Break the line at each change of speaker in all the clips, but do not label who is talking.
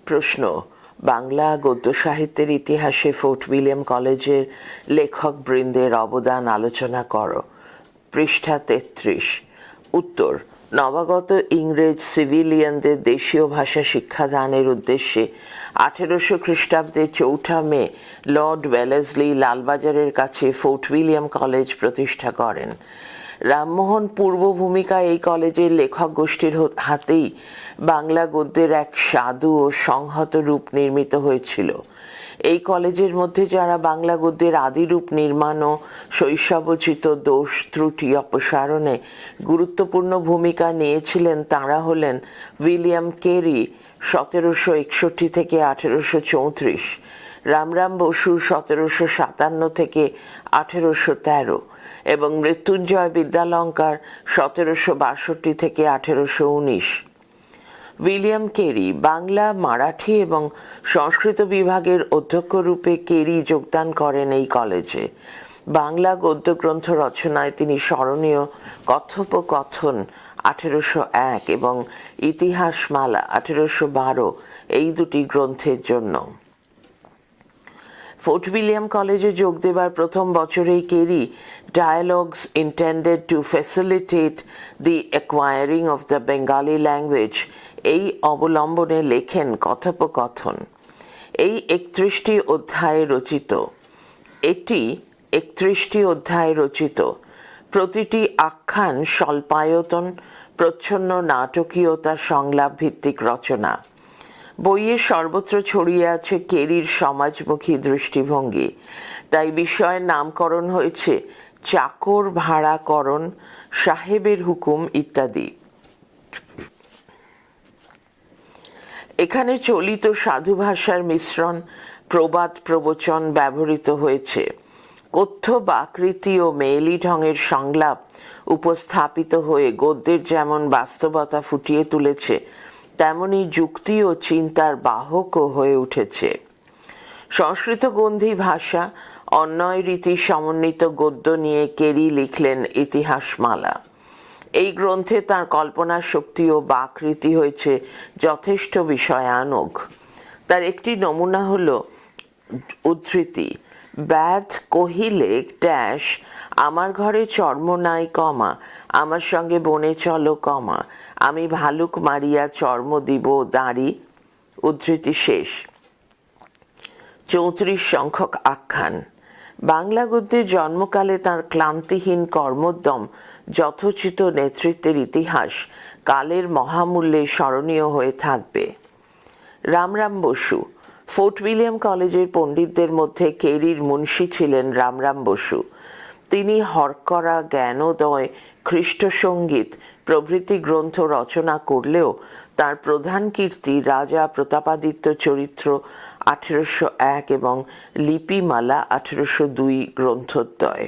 প্রশ্ন, বাংলা গদ্য সাহিত্যের ইতিহাসে ফোর্ট উইলিয়াম কলেজের লেখক বৃন্দের অবদান আলোচনা করো। পৃষ্ঠা 33। উত্তর, নবাগত ইংরেজ সিভিলিয়ানদের দেশীয় ভাষা শিক্ষাদানের উদ্দেশ্যে 1800 খ্রিস্টাব্দের 4 মে লর্ড ওয়েলেসলি লালবাজারের কাছে ফোর্ট উইলিয়াম কলেজ প্রতিষ্ঠা করেন। রামমোহন পূর্ব ভূমিকায় এই কলেজের লেখক গোষ্ঠীর হাতেই বাংলা গদ্যের এক সাধু ও সংহত রূপ নির্মিত হয়েছিল। এই কলেজের মধ্যে যারা বাংলা গদ্যের আদিরূপ নির্মাণ ও শৈশবোচিত দোষ ত্রুটি অপসারণে গুরুত্বপূর্ণ ভূমিকা নিয়েছিলেন তাঁরা হলেন উইলিয়াম কেরি 1761 থেকে 1834, রামরাম বসু 1757 থেকে 1813 এবং মৃত্যুঞ্জয় বিদ্যালঙ্কার 1762 থেকে 1819। উইলিয়াম কেরি বাংলা, মারাঠি এবং সংস্কৃত বিভাগের অধ্যক্ষ রূপে কেরি যোগদান করেন এই কলেজে। বাংলা গদ্য গ্রন্থ রচনায় তিনি স্মরণীয় কথোপকথন 1801 এবং ইতিহাসমালা 1812 এই দুটি গ্রন্থের জন্য। ফোর্ট উইলিয়াম কলেজে যোগ দেবার প্রথম বছরেই Carey dialogues intended to facilitate the acquiring of the Bengali language এই অবলম্বনে লেখেন কথোপকথন। এই 31টি অধ্যায়ে রচিত। এটি 31টি অধ্যায়ে রচিত। প্রতিটি আখ্যান স্বল্পায়তন, প্রচ্ছন্ন নাটকীয়তা সংলাপ ভিত্তিক রচনা। বইয়ে সর্বত্র ছড়িয়ে আছে কেরির সমাজমুখী দৃষ্টিভঙ্গি, তাই বিষয়ের নামকরণ হয়েছে চাকর ভাড়াকরণ, সাহেবের হুকুম ইত্যাদি। এখানে চলিত সাধু ভাষার মিশ্রণ, প্রবাদ প্রবচন ব্যবহৃত হয়েছে। কথ্য বাকৃতি ও মেয়েলি ঢঙের সংলাপ উপস্থাপিত হয়ে গদ্যের যেমন বাস্তবতা ফুটিয়ে তুলেছে, তেমনি যুক্তি ও চিন্তার বাহকও হয়ে উঠেছে। সংস্কৃত গন্ধি ভাষা, অন্যয় রীতি সমন্বিত গদ্য নিয়ে কেরি লিখলেন ইতিহাসমালা। এই গ্রন্থে তাঁর কল্পনা শক্তি ও বাকৃতি হয়েছে যথেষ্ট বিষয়ানুগ। তার একটি নমুনা হল উদ্ধৃতি, ব্যাধ কহিলে ড্যাশ, আমার ঘরে চর্ম নাই কমা, আমার সঙ্গে বনে চলো কমা, আমি ভালুক মারিয়া চর্ম দিব দাঁড়ি, উদ্ধৃতি শেষ। 34 সংখ্যক আখ্যান। বাংলা গদ্যের জন্মকালে তাঁর ক্লান্তিহীন কর্মোদ্যম, যথোচিত নেতৃত্বের ইতিহাস কালের মহামূল্যে স্মরণীয় হয়ে থাকবে। রামরাম বসু। ফোর্ট উইলিয়াম কলেজের পণ্ডিতদের মধ্যে কেরির মুন্সি ছিলেন রামরাম বসু। তিনি হরকরা, জ্ঞানোদয়, খ্রিস্ট সঙ্গীত প্রভৃতি গ্রন্থ রচনা করলেও তার প্রধান কীর্তি রাজা প্রতাপাদিত্য চরিত্র 1801 এবং লিপিমালা 1802 গ্রন্থদ্বয়।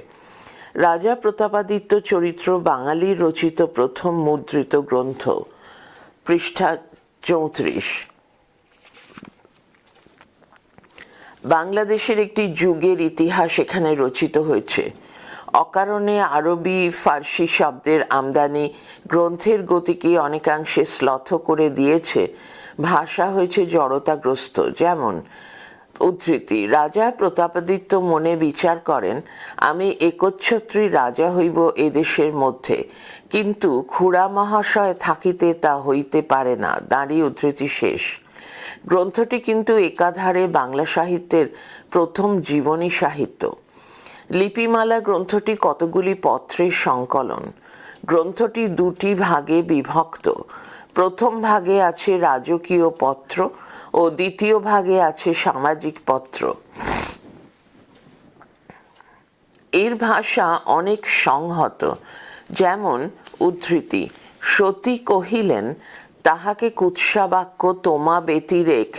রাজা প্রতাপাদিত্য চরিত্র বাঙালির রচিত প্রথম মুদ্রিত গ্রন্থ। পৃষ্ঠা 34। বাংলাদেশের একটি যুগের ইতিহাস এখানে রচিত হয়েছে। অকারণে আরবি ফার্সি শব্দের আমদানি গ্রন্থের গতিকে অনেকাংশে শ্লথ করে দিয়েছে, ভাষা হয়েছে জড়তাগ্রস্ত। যেমন উদ্ধৃতি, রাজা প্রতাপাদিত্য মনে বিচার করেন, আমি একচ্ছত্রী রাজা হইব এদেশের মধ্যে, কিন্তু খুড়া মহাশয় থাকিতে তা হইতে পারে না, দাঁড়ি উদ্ধৃতি শেষ। গ্রন্থটি কিন্তু একাধারে বাংলা সাহিত্যের প্রথম জীবনী সাহিত্য। লিপিমালা গ্রন্থটি কতগুলি পত্রের সংকলন। গ্রন্থটি দুটি ভাগে বিভক্ত। প্রথম ভাগে আছে রাজকীয় পত্র ও দ্বিতীয় ভাগে আছে সামাজিক পত্র। এর ভাষা অনেক সংহত। যেমন উদ্ধৃতি, সতী কহিলেন, তাহাকে কুৎসাবাক্য তোমা ব্যতিরেক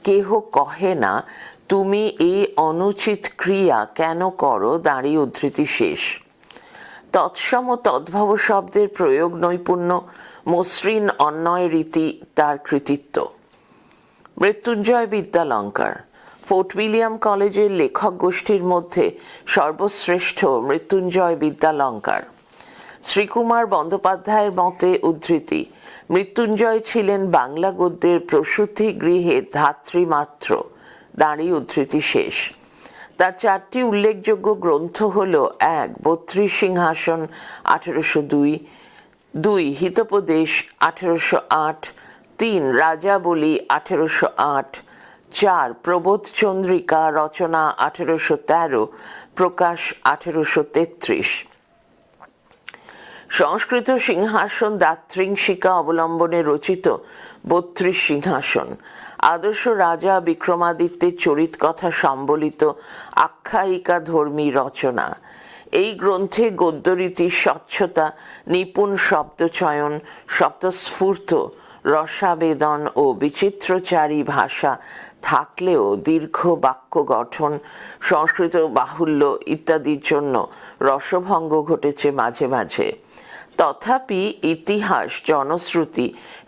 কেহ কহে না, তুমি এই অনুচিত ক্রিয়া কেন করো, দাঁড়ি উদ্ধৃতি শেষ। তৎসম তদ্ভব শব্দের প্রয়োগ নৈপুণ্য, মসৃণ অন্যয় রীতি তার কৃতিত্ব। মৃত্যুঞ্জয় বিদ্যালঙ্কার। ফোর্ট উইলিয়াম কলেজের লেখক গোষ্ঠীর মধ্যে সর্বশ্রেষ্ঠ মৃত্যুঞ্জয় বিদ্যালঙ্কার। শ্রীকুমার বন্দ্যোপাধ্যায়ের মতে উদ্ধৃতি, মৃত্যুঞ্জয় ছিলেন বাংলা গদ্যের প্রসূতি গৃহে ধাত্রীমাত্র। দাঁড়িয়ে উদ্ধৃতি শেষ। তার চারটি উল্লেখযোগ্য গ্রন্থ হল: ১. ৩২ সিংহাসন ১৮০২, ২. হিতোপদেশ ১৮০৮, ৩. রাজাবলি ১৮০৮, ৪. প্রবোধ চন্দ্রিকা রচনা ১৮১৩, প্রকাশ ১৮৩৩। সংস্কৃত সিংহাসন দাত্রিংশিকা অবলম্বনে রচিত ৩২ সিংহাসন আদর্শ রাজা বিক্রমাদিত্যের চরিত কথা সম্বলিত আখ্যায়িকা ধর্মী রচনা। এই গ্রন্থে গদ্যরীতির স্বচ্ছতা, নিপুণ শব্দচয়ন, স্বতঃস্ফূর্ত রসাবেদন ও বিচিত্রচারী ভাষা থাকলেও দীর্ঘ বাক্য গঠন, সংস্কৃত বাহুল্য ইত্যাদির জন্য রসভঙ্গ ঘটেছে মাঝে মাঝে। তথাপি ইতিহাস, জনশ্রুতি,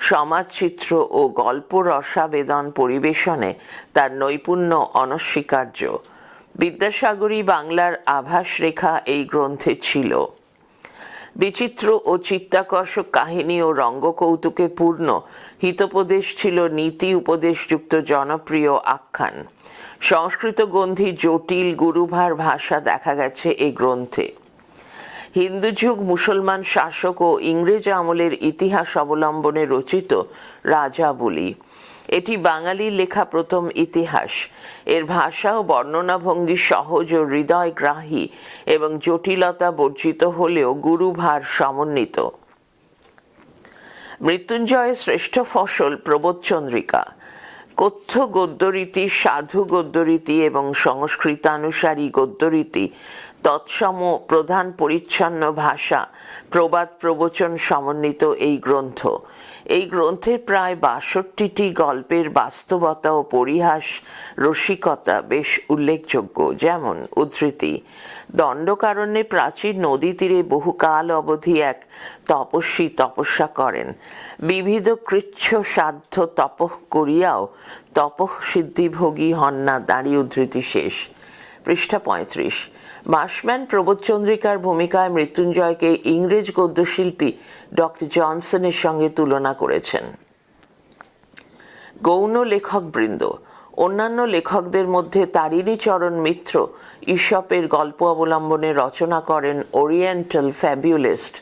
সমাজচিত্র ও গল্প রসাবেদন পরিবেশনে তার নৈপুণ্য অনস্বীকার্য। বিদ্যাসাগরী বাংলার আভাস রেখা এই গ্রন্থে ছিল। বিচিত্র ও চিত্তাকর্ষক কাহিনী ও রঙ্গকৌতুকে পূর্ণ হিতোপদেশ ছিল নীতি উপদেশযুক্ত জনপ্রিয় আখ্যান। সংস্কৃত গন্ধি জটিল গুরুভার ভাষা দেখা গেছে এই গ্রন্থে। হিন্দু যুগ, মুসলমান শাসক ও ইংরেজ আমলের ইতিহাস অবলম্বনে রচিত রাজাবলি। এটি বাঙালির লেখা প্রথম ইতিহাস। এর ভাষা ও বর্ণনাভঙ্গি সহজ ও হৃদয়গ্রাহী এবং জটিলতা বর্জিত হলেও গুরুভার সমন্বিত। মৃত্যুঞ্জয়ের শ্রেষ্ঠ ফসল প্রবোধ চন্দ্রিকা। কথ্য গদ্যরীতি, সাধু গদ্যরীতি এবং সংস্কৃতানুসারী গদ্যরীতি, তৎসম প্রধান পরিচ্ছন্ন ভাষা, প্রবাদ প্রবচন সমন্বিত এই গ্রন্থ। এই গ্রন্থের প্রায় ৬২টি গল্পের বাস্তবতা ও পরিহাস রসিকতা বেশ উল্লেখযোগ্য। যেমন উদ্ধৃতি: দণ্ডকারণ্যে প্রাচীন নদী তীরে বহুকাল অবধি এক তপস্বী তপস্যা করেন। বিবিধ কৃচ্ছ সাধ্য তপঃ করিয়াও তপঃ সিদ্ধিভোগী হন না। দাঁড়িয়ে উদ্ধৃতি শেষ। পৃষ্ঠা ৩৫। মার্শম্যান প্রবোধচন্দ্রিকার ভূমিকায় মৃত্যুঞ্জয়কে ইংরেজ গদ্যশিল্পী ডক্টর জনসনের সঙ্গে তুলনা করেছেন। গৌণ লেখকবৃন্দ। অন্যান্য লেখকদের মধ্যে তারিণীচরণ মিত্র ঈশপের গল্প অবলম্বনে রচনা করেন ওরিয়েন্টাল ফ্যাবুলিস্ট।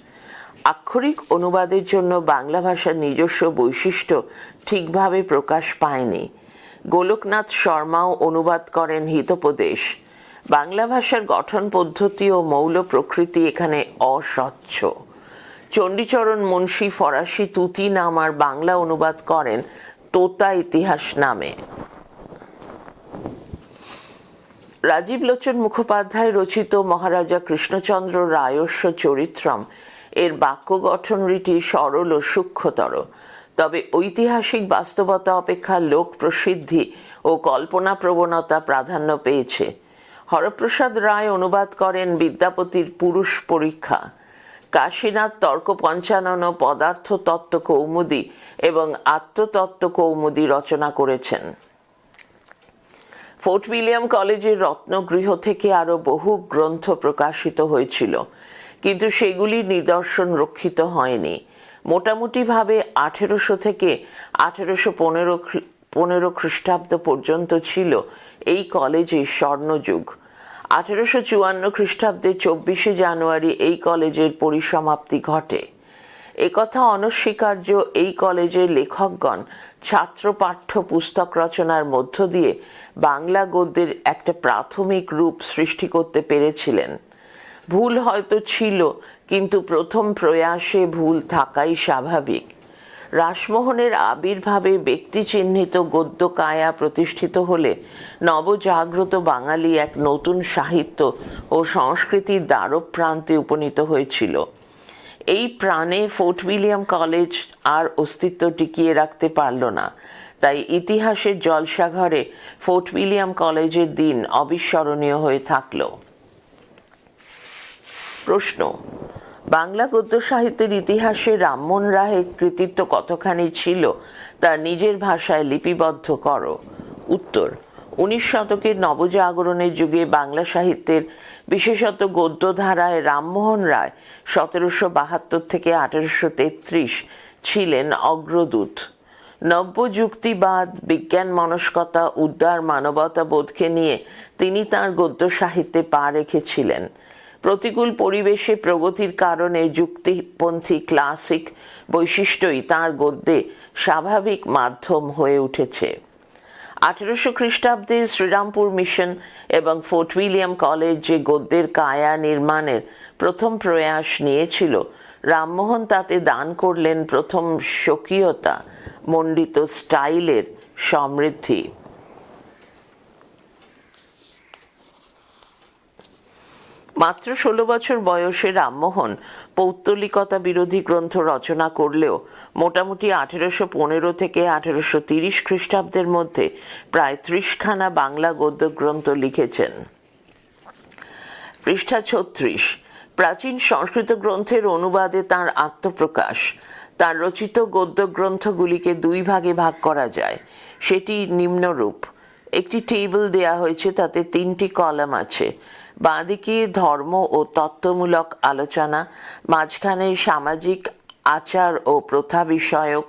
আক্ষরিক অনুবাদের জন্য বাংলা ভাষার নিজস্ব বৈশিষ্ট্য ঠিকভাবে প্রকাশ পায়নি। গোলকনাথ শর্মাও অনুবাদ করেন হিতোপদেশ। বাংলা ভাষার গঠন পদ্ধতি ও মৌল প্রকৃতি এখানে অস্বচ্ছ। চণ্ডীচরণ মুন্সী ফরাসি তুতি নামার বাংলা অনুবাদ করেন তোতা ইতিহাস নামে। রাজীব লোচন মুখোপাধ্যায় রচিত মহারাজা কৃষ্ণচন্দ্র রায়স্য চরিত্রম এর বাক্য গঠন রীতি সরল ও সূক্ষ্মতর, তবে ঐতিহাসিক বাস্তবতা অপেক্ষা লোক প্রসিদ্ধি ও কল্পনা প্রবণতা প্রাধান্য পেয়েছে। হরপ্রসাদ রায় অনুবাদ করেন বিদ্যাপতির পুরুষ পরীক্ষা। কাশীনাথ তর্ক পঞ্চানন, পদার্থ তত্ত্ব কৌমুদী এবং আত্মতত্ত্ব কৌমুদী রচনা করেছেন। ফোর্ট উইলিয়াম কলেজের রত্নগৃহ থেকে আরো বহু গ্রন্থ প্রকাশিত হয়েছিল, কিন্তু সেগুলির নিদর্শন রক্ষিত হয়নি। মোটামুটিভাবে ১৮০০ থেকে ১৮১৫ খ্রিস্টাব্দ পর্যন্ত ছিল এই কলেজের স্বর্ণযুগ। ১৮৫৪ খ্রিস্টাব্দে ২৪শে জানুয়ারি এই কলেজের পরিসমাপ্তি ঘটে। একথা অনস্বীকার্য, এই কলেজের লেখকগণ ছাত্র পাঠ্য পুস্তক রচনার মধ্য দিয়ে বাংলা গদ্যের একটা প্রাথমিক রূপ সৃষ্টি করতে পেরেছিলেন। ভুল হয়তো ছিল, কিন্তু প্রথম প্রয়াসে ভুল থাকাই স্বাভাবিক। রাসমোহনের আবির্ভাবে ব্যক্তি চিহ্নিত গদ্য কায়া প্রতিষ্ঠিত হলে নবজাগ্রত বাঙালি এক নতুন সাহিত্য ও সংস্কৃতির দ্বারপ্রান্তে উপনীত হয়েছিল। এই প্রাণে ফোর্ট উইলিয়াম কলেজ আর অস্তিত্ব টিকিয়ে রাখতে পারল না। তাই ইতিহাসের জলসাঘরে ফোর্ট উইলিয়াম কলেজের দিন অবিস্মরণীয় হয়ে থাকল। প্রশ্ন: বাংলা গদ্য সাহিত্যের ইতিহাসে রামমোহন রায়ের কৃতিত্ব কতখানি ছিল তা নিজের ভাষায় লিপিবদ্ধ করো। উত্তর: ১৯ শতকের নবজাগরণের যুগে বাংলা সাহিত্যের বিশেষত গদ্য ধারায় রামমোহন রায় ১৭৭২ থেকে ১৮৩৩ ছিলেন অগ্রদূত। নব্য যুক্তিবাদ, বিজ্ঞান মনস্কতা, উদার মানবতাবোধকে নিয়ে তিনি তাঁর গদ্য সাহিত্যে পা রেখেছিলেন। প্রতিকূল পরিবেশে প্রগতির কারণে যুক্তিপন্থী ক্লাসিক বৈশিষ্ট্যই তাঁর গদ্যে স্বাভাবিক মাধ্যম হয়ে উঠেছে। 1800 খ্রিস্টাব্দে শ্রীরামপুর মিশন এবং ফোর্ট উইলিয়াম কলেজ যে গদ্যের কায়া নির্মাণের প্রথম প্রয়াস নিয়েছিল, রামমোহন তাতে দান করলেন প্রথম স্বকীয়তা মণ্ডিত স্টাইলের সমৃদ্ধি। মাত্র 16 বছর বয়সে রামমোহন পৌত্তলিকতা বিরোধী গ্রন্থ রচনা করলেও মোটামুটি 1815 থেকে 1830 খ্রিস্টাব্দের মধ্যে প্রায় 30খানা বাংলা গদ্য গ্রন্থ লিখেছেন। পৃষ্ঠা 36। প্রাচীন সংস্কৃত গ্রন্থের অনুবাদে তাঁর আত্মপ্রকাশ। তাঁর রচিত গদ্য গ্রন্থগুলিকে দুই ভাগে ভাগ করা যায়, সেটি নিম্নরূপ। একটি টেবিল দেয়া হয়েছে, তাতে 3টি কলাম আছে। বাঁদিকে ধর্ম ও তত্ত্বমূলক আলোচনা, মাঝখানে সামাজিক আচার ও প্রথা বিষয়ক,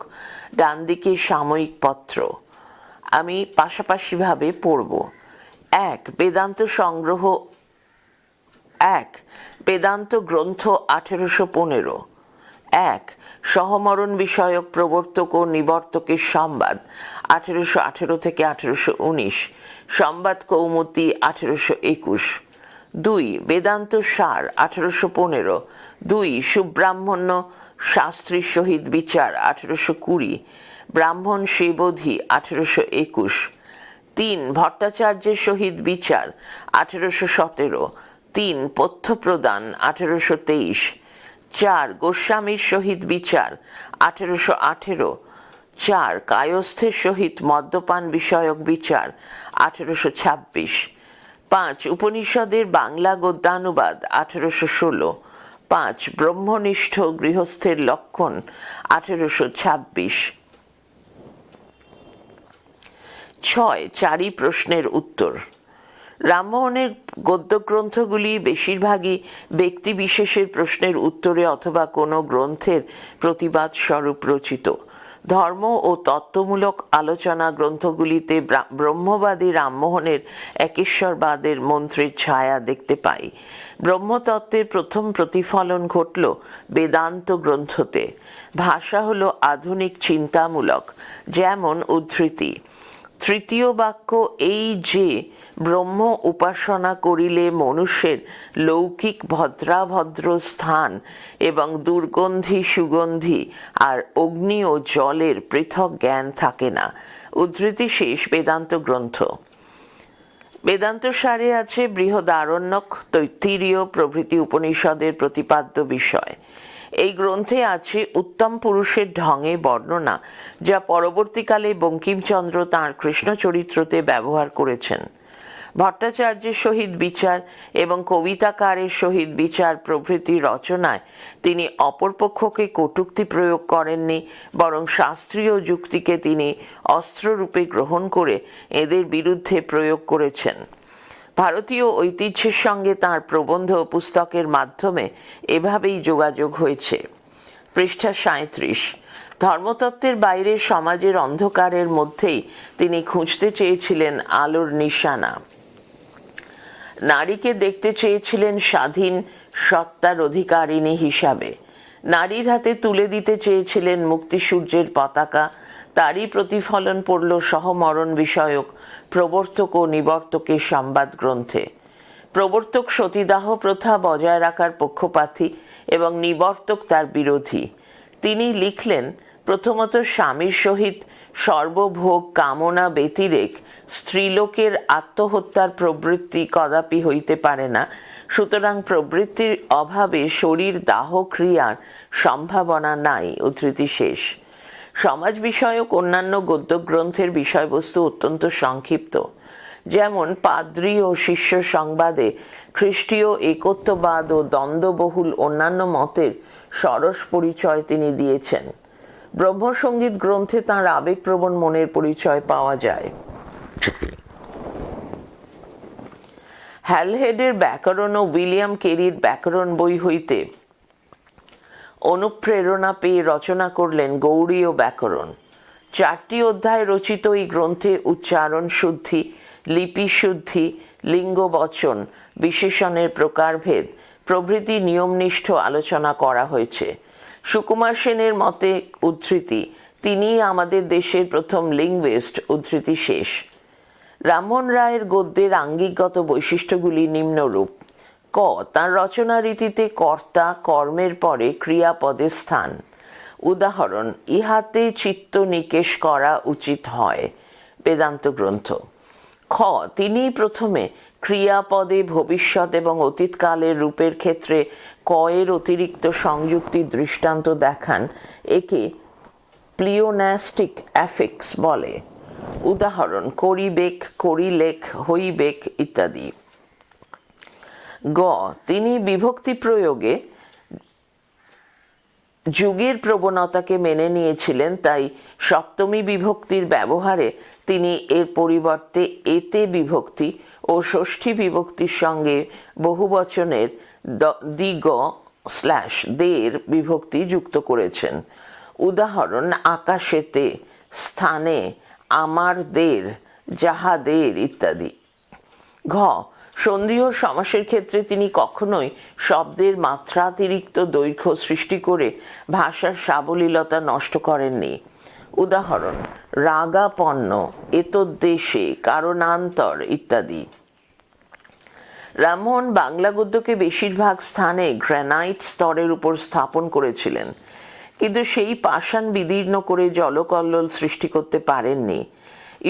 ডান দিকে সাময়িক পত্র। আমি পাশাপাশিভাবে পড়ব। 1. বেদান্ত সংগ্রহ। 1. বেদান্ত গ্রন্থ 1815। 1. সহমরণ বিষয়ক প্রবর্তক ও নিবর্তকের সংবাদ 1818 থেকে 1819। সংবাদ কৌমুদী 1821। 2. বেদান্ত সার 1815। 2. সুব্রাহ্মণ্য শাস্ত্রীর সহিত বিচার 1820। ব্রাহ্মণ সেবধি 1821। 3. ভট্টাচার্যের সহিত বিচার 1817। 3. পথ্য প্রদান 1823। 4. গোস্বামীর সহিত বিচার 1818। 4. কায়স্থের সহিত মদ্যপান বিষয়ক বিচার 1826। 5. উপনিষদের বাংলা গদ্যানুবাদ 1816। 5. ব্রহ্মনিষ্ঠ গৃহস্থের লক্ষণ 1826। 6. চারি প্রশ্নের উত্তর। রামমোহনের গদ্যগ্রন্থগুলি বেশিরভাগই ব্যক্তিবিশেষের প্রশ্নের উত্তরে অথবা কোনো গ্রন্থের প্রতিবাদ স্বরূপ রচিত। ধর্ম ও তত্ত্বমূলক আলোচনা গ্রন্থগুলিতে ব্রহ্মবাদী রামমোহনের একেশ্বরবাদের মন্ত্রের ছায়া দেখতে পাই। ব্রহ্মতত্ত্বের প্রথম প্রতিফলন ঘটল বেদান্ত গ্রন্থতে। ভাষা হল আধুনিক চিন্তামূলক, যেমন উদ্ধৃতি। তৃতীয় বাক্য এই যে ব্রহ্ম উপাসনা করিলে মনুষ্যের লৌকিক ভদ্রাভদ্র স্থান এবং দুর্গন্ধি সুগন্ধি আর অগ্নি ও জলের পৃথক জ্ঞান থাকে না। উদ্ধৃতি শেষ বেদান্ত গ্রন্থ। বেদান্ত সারে আছে বৃহদারণ্যক, তৈত্তিরীয় প্রভৃতি উপনিষদের প্রতিপাদ্য বিষয়। এই গ্রন্থে আছে উত্তম পুরুষের ঢঙে বর্ণনা, যা পরবর্তীকালে বঙ্কিমচন্দ্র তাঁর কৃষ্ণ চরিত্রতে ব্যবহার করেছেন। ভট্টাচার্যের সহিত বিচার এবং কবিতাকারের সহিত বিচার প্রভৃতি রচনায় তিনি অপরপক্ষকে কটূক্তি প্রয়োগ করেননি, বরং শাস্ত্রীয় যুক্তিকে তিনি অস্ত্ররূপে গ্রহণ করে এদের বিরুদ্ধে প্রয়োগ করেছেন। ভারতীয় ঐতিহ্যের সঙ্গে তাঁর প্রবন্ধ পুস্তকের মাধ্যমে এভাবেই যোগাযোগ হয়েছে। পৃষ্ঠা 37। ধর্মতত্ত্বের বাইরে সমাজের অন্ধকারের মধ্যেই তিনি খুঁজতে চেয়েছিলেন আলোর নিশানা। নারীকে দেখতে চেয়েছিলেন স্বাধীন সত্তার অধিকারিণী হিসাবে। নারীর হাতে তুলে দিতে চেয়েছিলেন মুক্তিসূর্যের পতাকা। তারই প্রতিফলন পড়ল সহমরণ বিষয়ক প্রবর্তক ও নিবর্তকের সংবাদ গ্রন্থে। প্রবর্তক সতীদাহ প্রথা বজায় রাখার পক্ষপাতী এবং নিবর্তক তার বিরোধী। তিনি লিখলেন, প্রথমত স্বামীর সহিত সর্বভোগ কামনা ব্যতিরেক স্ত্রীলোকের আত্মহত্যার প্রবৃত্তি কদাপি হইতে পারে না, সুতরাং প্রবৃত্তির অভাবে শরীর দাহ ক্রিয়ার সম্ভাবনা নাই। উদ্ধৃতি শেষ। সমাজ বিষয়ক অন্যান্য গদ্যগ্রন্থের বিষয়বস্তু অত্যন্ত সংক্ষিপ্ত, যেমন পাদ্রী ও শিষ্য সংবাদে খ্রিস্টীয় একত্ববাদ ও দ্বন্দ্ববহুল অন্যান্য মতের সরস পরিচয় তিনি দিয়েছেন। ব্রহ্মসঙ্গীত গ্রন্থে তাঁর আবেগপ্রবণ মনের পরিচয় পাওয়া যায়। হ্যালহেডের ব্যাকরণ ও উইলিয়াম কেরির ব্যাকরণ বই হইতে অনুপ্রেরণা পেয়ে রচনা করলেন গৌড়ীয় ব্যাকরণ। 4টি অধ্যায় রচিত এই গ্রন্থে উচ্চারণ শুদ্ধি, লিপি শুদ্ধি, লিঙ্গ বচন, বিশেষণের প্রকারভেদ প্রভৃতি নিয়মনিষ্ঠ আলোচনা করা হয়েছে। সুকুমার সেনের মতে উদ্ধৃতি, তিনিই আমাদের দেশের প্রথম লিঙ্গুইস্ট। উদ্ধৃতি শেষ। রামমোহন রায়ের গদ্যের আঙ্গিকগত বৈশিষ্ট্যগুলি নিম্নরূপ। ক, তাঁর রচনা রীতিতে কর্তা কর্মের পরে ক্রিয়াপদের স্থান। উদাহরণ, ইহাতে চিত্ত নিকেশ করা উচিত হয়, বেদান্ত গ্রন্থ। খ, তিনি প্রথমে ক্রিয়াপদে ভবিষ্যৎ এবং অতীতকালের রূপের ক্ষেত্রে ক এর অতিরিক্ত সংযুক্তির দৃষ্টান্ত দেখান। একে প্লিওনাস্টিক অ্যাফিক্স বলে। উদাহরণ, করিবেক, করিলেক, হইবেক ইত্যাদি। গ, তিনি বিভক্তি প্রয়োগে যুগের প্রবণতাকে মেনে নিয়েছিলেন, তাই সপ্তমী বিভক্তির ব্যবহারে তিনি এর পরিবর্তে এতে বিভক্তি ও ষষ্ঠী বিভক্তির সঙ্গে বহুবচনের দিগ দের বিভক্তি যুক্ত করেছেন। উদাহরণ, আকাশেতে, স্থানে, আমারদের, যাহাদের ইত্যাদি। ঘ, সন্ধি ও সমাসের ক্ষেত্রে তিনি কখনোই শব্দের মাত্রাতিরিক্ত দৈর্ঘ্য সৃষ্টি করে ভাষার সাবলীলতা নষ্ট করেননি। উদাহরণ, রাগাপন্ন, এতদ্দেশে, কারণান্তর ইত্যাদি। রামমোহন বাংলা গদ্যকে বেশিরভাগ স্থানে গ্রানাইট স্তরের উপর স্থাপন করেছিলেন, কিন্তু সেই পাষাণ বিদীর্ণ করে জলকল্লোল সৃষ্টি করতে পারেননি।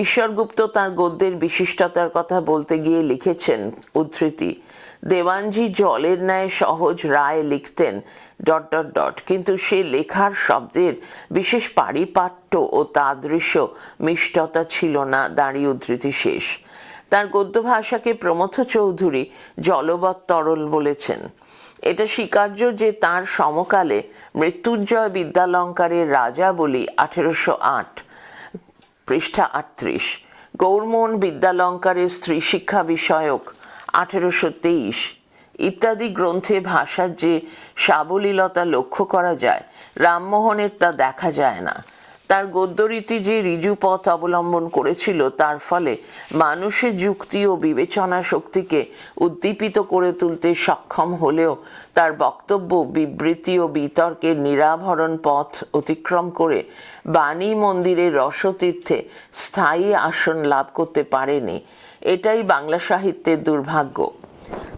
ঈশ্বরগুপ্ত তাঁর গদ্যের বিশিষ্টতার কথা বলতে গিয়ে লিখেছেন, উদ্ধৃতি, দেওয়ানজি জলের ন্যায় সহজ রায় লিখতেন ... কিন্তু সে লেখার শব্দের বিশেষ পারিপাট্য ও তাদৃশ্য মিষ্টতা ছিল না। দাঁড়িয়ে উদ্ধৃতি শেষ। তার গদ্য ভাষাকে প্রমথ চৌধুরী জলবৎ তরল বলেছেন। এটা স্বীকার্য যে তাঁর সমকালে মৃত্যুঞ্জয় বিদ্যালঙ্কারের রাজাবলি 1808 পৃষ্ঠা 38, গৌরমোহন বিদ্যালঙ্কারের স্ত্রী শিক্ষা বিষয়ক 1823 ইত্যাদি গ্রন্থে ভাষার যে সাবলীলতা লক্ষ্য করা যায়, রামমোহনের তা দেখা যায় না। তার গদ্যরীতি যে ঋজু পথ অবলম্বন করেছিল, তার ফলে মানুষের যুক্তি ও বিবেচনা শক্তিকে উদ্দীপিত করে তুলতে সক্ষম হলেও তার বক্তব্য বিবৃতি ও বিতর্কের নিরাভরণ পথ অতিক্রম করে বাণী মন্দিরের রসতীর্থে স্থায়ী আসন লাভ করতে পারেনি। এটাই বাংলা সাহিত্যের দুর্ভাগ্য।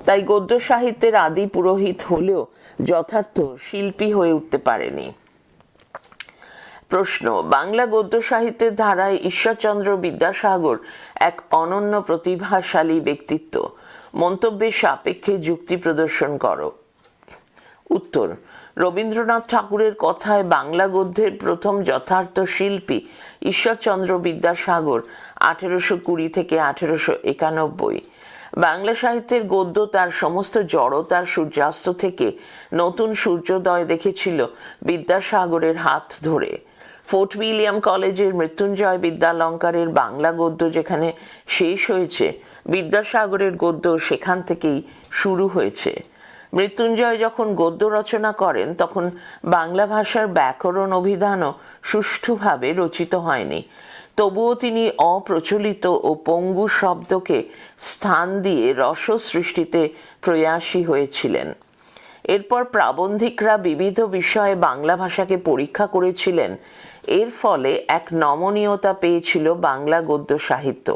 তাই গদ্য সাহিত্যের আদি পুরোহিত হলেও যথার্থ শিল্পী হয়ে উঠতে পারেনি। প্রশ্ন, বাংলা গদ্য সাহিত্যের ধারায় ঈশ্বরচন্দ্র বিদ্যাসাগর এক অনন্য প্রতিভাশালী ব্যক্তিত্ব। মন্তব্যের সাপেক্ষে যুক্তি প্রদর্শন করো। উত্তর, রবীন্দ্রনাথ ঠাকুরের কথায় বাংলা গদ্যের প্রথম যথার্থ শিল্পী ঈশ্বরচন্দ্র বিদ্যাসাগর 1820 থেকে 1891। বাংলা সাহিত্যের গদ্য তার সমস্ত জড়তার সূর্যাস্ত থেকে নতুন সূর্যোদয় দেখেছিল বিদ্যাসাগরের হাত ধরে। ফোর্ট উইলিয়াম কলেজের মৃত্যুঞ্জয় বিদ্যালঙ্কারের বাংলা গদ্য যেখানে শেষ হয়েছে, বিদ্যাসাগরের গদ্য সেখান থেকেই শুরু হয়েছে। মৃত্যুঞ্জয় যখন গদ্য রচনা করেন, তখন বাংলা ভাষার ব্যাকরণ অভিধানও সুষ্ঠুভাবে রচিত হয়নি। তবুও তিনি অপ্রচলিত ও পঙ্গু শব্দকে স্থান দিয়ে রস সৃষ্টিতে প্রয়াসী হয়েছিলেন। এরপর প্রাবন্ধিকরা বিবিধ বিষয়ে বাংলা ভাষাকে পরীক্ষা করেছিলেন। এর ফলে এক নমনীয়তা পেয়েছিল বাংলা গদ্য সাহিত্য।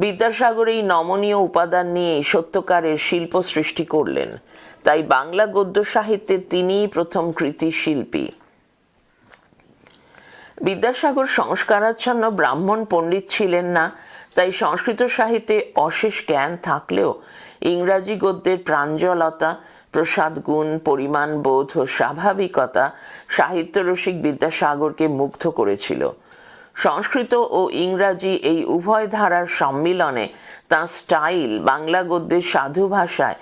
বিদ্যাসাগর এই নমনীয় উপাদান নিয়ে সত্যকারের শিল্প সৃষ্টি করলেন। তাই বাংলা গদ্য সাহিত্যে তিনিই প্রথম কৃতি শিল্পী। বিদ্যাসাগর সংস্কারাচ্ছন্ন ব্রাহ্মণ পণ্ডিত ছিলেন না, তাই সংস্কৃত সাহিত্যে অশেষ জ্ঞান থাকলেও ইংরাজি গদ্যের প্রাঞ্জলতা, প্রসাদ গুণ, পরিমাণ বোধ ও স্বাভাবিকতা সাহিত্যরসিক বিদ্যাসাগরকে মুগ্ধ করেছিল। সংস্কৃত ও ইংরাজি এই উভয় ধারার সম্মিলনে তাঁর স্টাইল বাংলা গদ্যের সাধু ভাষায়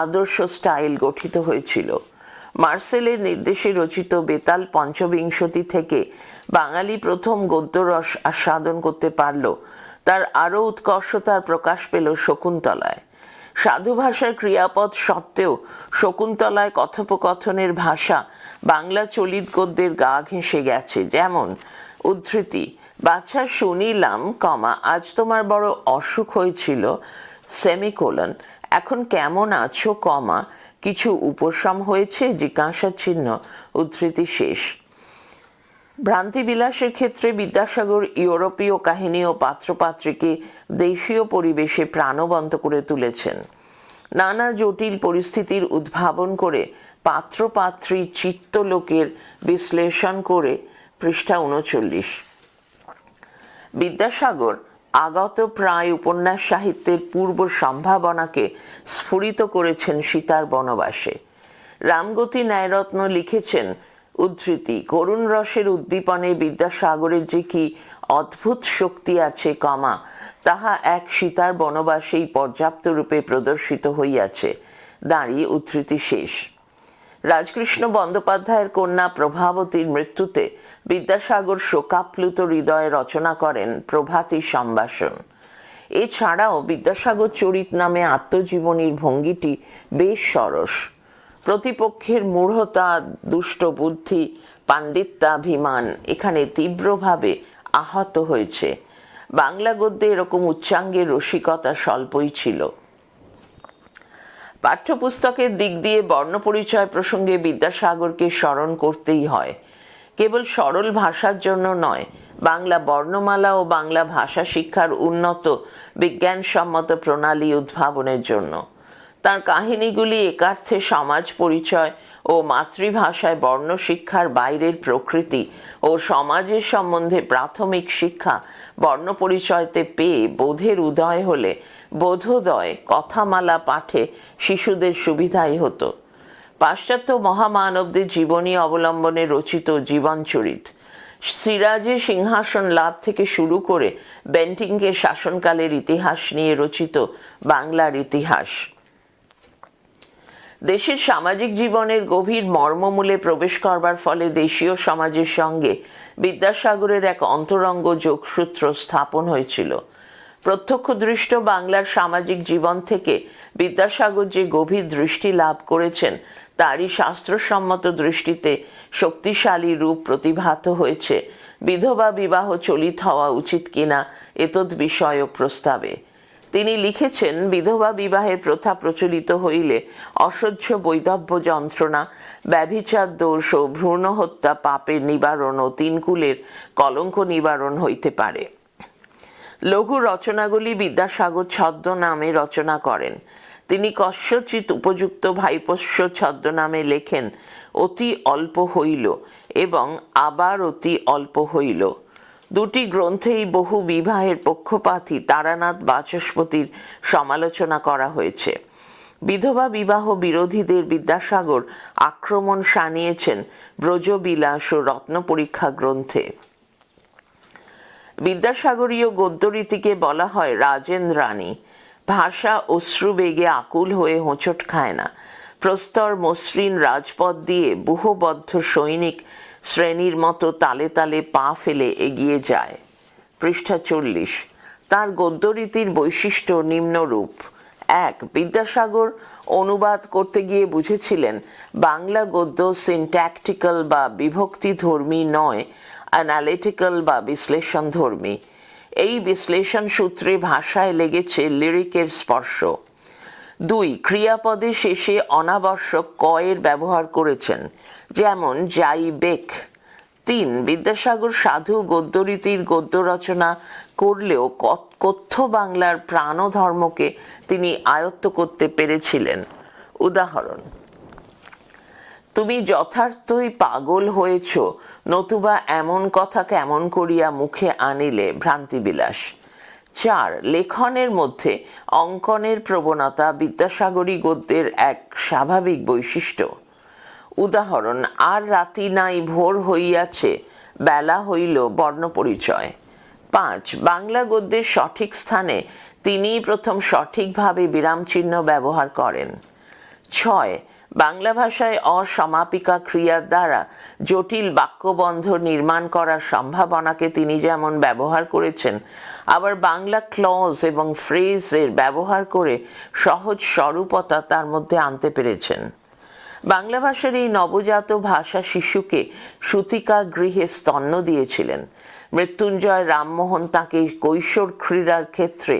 আদর্শ স্টাইল গঠিত হয়েছিল। মার্সেলের নির্দেশে রচিত বেতাল পঞ্চবিংশতি থেকে বাঙালি প্রথম গদ্যরস আস্বাদন করতে পারল। তার আরও উৎকর্ষতার প্রকাশ পেল শকুন্তলায়। সাধু ভাষার ক্রিয়াপদ সত্ত্বেও শকুন্তলায় কথোপকথনের ভাষা বাংলা চলিত গদ্যের গা ঘেঁষে গেছে। যেমন উদ্ধৃতি, বাছা শুনিলাম, আজ তোমার বড় অসুখ হয়েছিল, সেমিকোলন, এখন কেমন আছো, কিছু উপশম হয়েছে, জিজ্ঞাসা চিহ্ন, উদ্ধৃতি শেষ। ভ্রান্তিবিলাসের ক্ষেত্রে বিদ্যাসাগর ইউরোপীয় কাহিনী ও পাত্রপাত্রীকে দেশীয় পরিবেশে প্রাণবন্ত করে তুলেছেন। নানা জটিল পরিস্থিতির উদ্ভাবন করে পাত্রপাত্রী চিত্তলোকের বিশ্লেষণ করে, পৃষ্ঠা 39। বিদ্যাসাগর আগত প্রায় উপন্যাস সাহিত্যের পূর্ব সম্ভাবনাকে স্ফুরিত করেছেন সীতার বনবাসে। রামগতি ন্যায়রত্ন লিখেছেন, উদ্ধৃতি, করুণ রসের উদ্দীপনে বিদ্যাসাগরের যে কি অদ্ভুত শক্তি আছে, তাহা এক সীতার বনবাসেই পর্যাপ্ত রূপে প্রদর্শিত হইয়াছে, দাঁড়িয়ে উদ্ধৃতি শেষ। রাজকৃষ্ণ বন্দ্যোপাধ্যায়ের কন্যা প্রভাবতীর মৃত্যুতে বিদ্যাসাগর শোকাপ্লুত হৃদয়ে রচনা করেন প্রভাতী সম্ভাষণ। এছাড়াও বিদ্যাসাগর চরিত নামে আত্মজীবনীর ভঙ্গিটি বেশ সরস। প্রতিপক্ষের মূঢ়তা, দুষ্ট বুদ্ধি, পাণ্ডিত্যাভিমান এখানে তীব্রভাবে আহত হয়েছে। বাংলা গদ্যে এরকম উচ্চাঙ্গের রসিকতা স্বল্পই ছিল। পাঠ্যপুস্তকের দিক দিয়ে বর্ণপরিচয় প্রসঙ্গে বিদ্যাসাগরকে স্মরণ করতেই হয়। কেবল সরল ভাষার জন্য নয়, বাংলা বর্ণমালা ও বাংলা ভাষা শিক্ষার উন্নত বিজ্ঞানসম্মত প্রণালী উদ্ভাবনের জন্য। তার কাহিনীগুলি একার্থে সমাজ পরিচয় ও মাতৃভাষায় বর্ণ শিক্ষার বাইরের প্রকৃতি ও সমাজের সম্বন্ধে প্রাথমিক শিক্ষা বর্ণ পরিচয়তে পেয়ে বোধের উদয় হলে বোধোদয় কথামালা পাঠে শিশুদের সুবিধাই হতো। পাশ্চাত্য মহামানবদের জীবনী অবলম্বনে রচিত জীবনচরিত, সিরাজের সিংহাসন লাভ থেকে শুরু করে বেন্টিংকের শাসনকালের ইতিহাস নিয়ে রচিত বাংলার ইতিহাস, দেশের সামাজিক জীবনের গভীর মর্মমূলে প্রবেশ করবার ফলে দেশীয় সমাজের সঙ্গে বিদ্যাসাগরের এক অন্তরঙ্গ যোগসূত্র স্থাপন হয়েছিল। প্রত্যক্ষদৃষ্ট বাংলার সামাজিক জীবন থেকে বিদ্যাসাগর যে গভীর দৃষ্টি লাভ করেছেন, তারই শাস্ত্রসম্মত দৃষ্টিতে শক্তিশালী রূপ প্রতিভাত হয়েছে বিধবা বিবাহ চলিত হওয়া উচিত কিনা এতদ বিষয়ক প্রস্তাবে। তিনি লিখেছেন, বিধবা বিবাহের প্রথা প্রচলিত হইলে অসহ্য বৈধব্য যন্ত্রণা, ব্যভিচার দোষ ও ভ্রূণ হত্যা পাপের নিবারণ ও তিনকুলের কলঙ্ক নিবারণ হইতে পারে। লঘু রচনাগুলি বিদ্যাসাগর ছদ্মনামে রচনা করেন। তিনি কস্যচিৎ উপযুক্ত ভাইপোষ্য ছদ্মনামে লেখেন, অতি অল্প হইল এবং আবার অতি অল্প হইল। দুটি গ্রন্থেই বহু বিবাহের পক্ষপাতী তারানাথ বাচস্পতির সমালোচনা করা হয়েছে। বিধবা বিবাহ বিরোধীদের বিদ্যাসাগর আক্রমণ শানিয়েছেন ব্রজবিলাস ও রত্নপরীক্ষা গ্রন্থে। বিদ্যাসাগরীয় গদ্যরীতিকে বলা হয় রাজেন্দ্রাণী। ভাষা অশ্রুবেগে আকুল হয়ে হোঁচট খায় না। প্রস্তর মসৃণ রাজপথ দিয়ে ব্যূহবদ্ধ সৈনিক শ্রেণীর মতো তালে তালে পা ফেলে এগিয়ে যায়। পৃষ্ঠা 40। তার গদ্যরীতির বৈশিষ্ট্য নিম্নরূপ: 1. বিদ্যাসাগর অনুবাদ করতে গিয়ে বুঝেছিলেন বাংলা গদ্য সিনট্যাকটিক্যাল বা বিভক্তি ধর্মী নয়, অ্যানালিটিক্যাল বা বিশ্লেষণ ধর্মী। এই বিশ্লেষণ সূত্রে ভাষায় লেগেছে লিরিকের স্পর্শ। 2. ক্রিয়াপদের শেষে অনাবশ্যক ক-এর ব্যবহার করেছেন, যেমন যাই বেক। 3. বিদ্যাসাগর সাধু গদ্যরীতির গদ্য রচনা করলেও কথ্য বাংলার প্রাণধর্মকে তিনি আয়ত্ত করতে পেরেছিলেন। উদাহরণ: তুমি যথার্থই পাগল হয়েছ, নতুবা এমন কথা কেমন করিয়া মুখে আনিলে, ভ্রান্তিবিলাস। 4. লেখনের মধ্যে অঙ্কনের প্রবণতা বিদ্যাসাগরী গদ্যের এক স্বাভাবিক বৈশিষ্ট্য। উদাহরণ: আর রাতি নাই ভোর হইয়াছে, বেলা হইল, বর্ণপরিচয়। 5. বাংলা গদ্যের সঠিক স্থানে তিনিই প্রথম সঠিকভাবে বিরামচিহ্ন ব্যবহার করেন। 6. বাংলা ভাষায় অসমাপিকা ক্রিয়ার দ্বারা জটিল বাক্যবন্ধ নির্মাণ করার সম্ভাবনাকে তিনি যেমন ব্যবহার করেছেন, আবার বাংলা ক্লজ এবং ফ্রেজের ব্যবহার করে সহজ স্বরূপতা তার মধ্যে আনতে পেরেছেন। বাংলা ভাষার এই নবজাত ভাষা শিশুকে সুতিকা গৃহে স্তন্য দিয়েছিলেন। মৃত্যুঞ্জয় রামমোহন তাকে কৈশোর ক্রীড়ার ক্ষেত্রে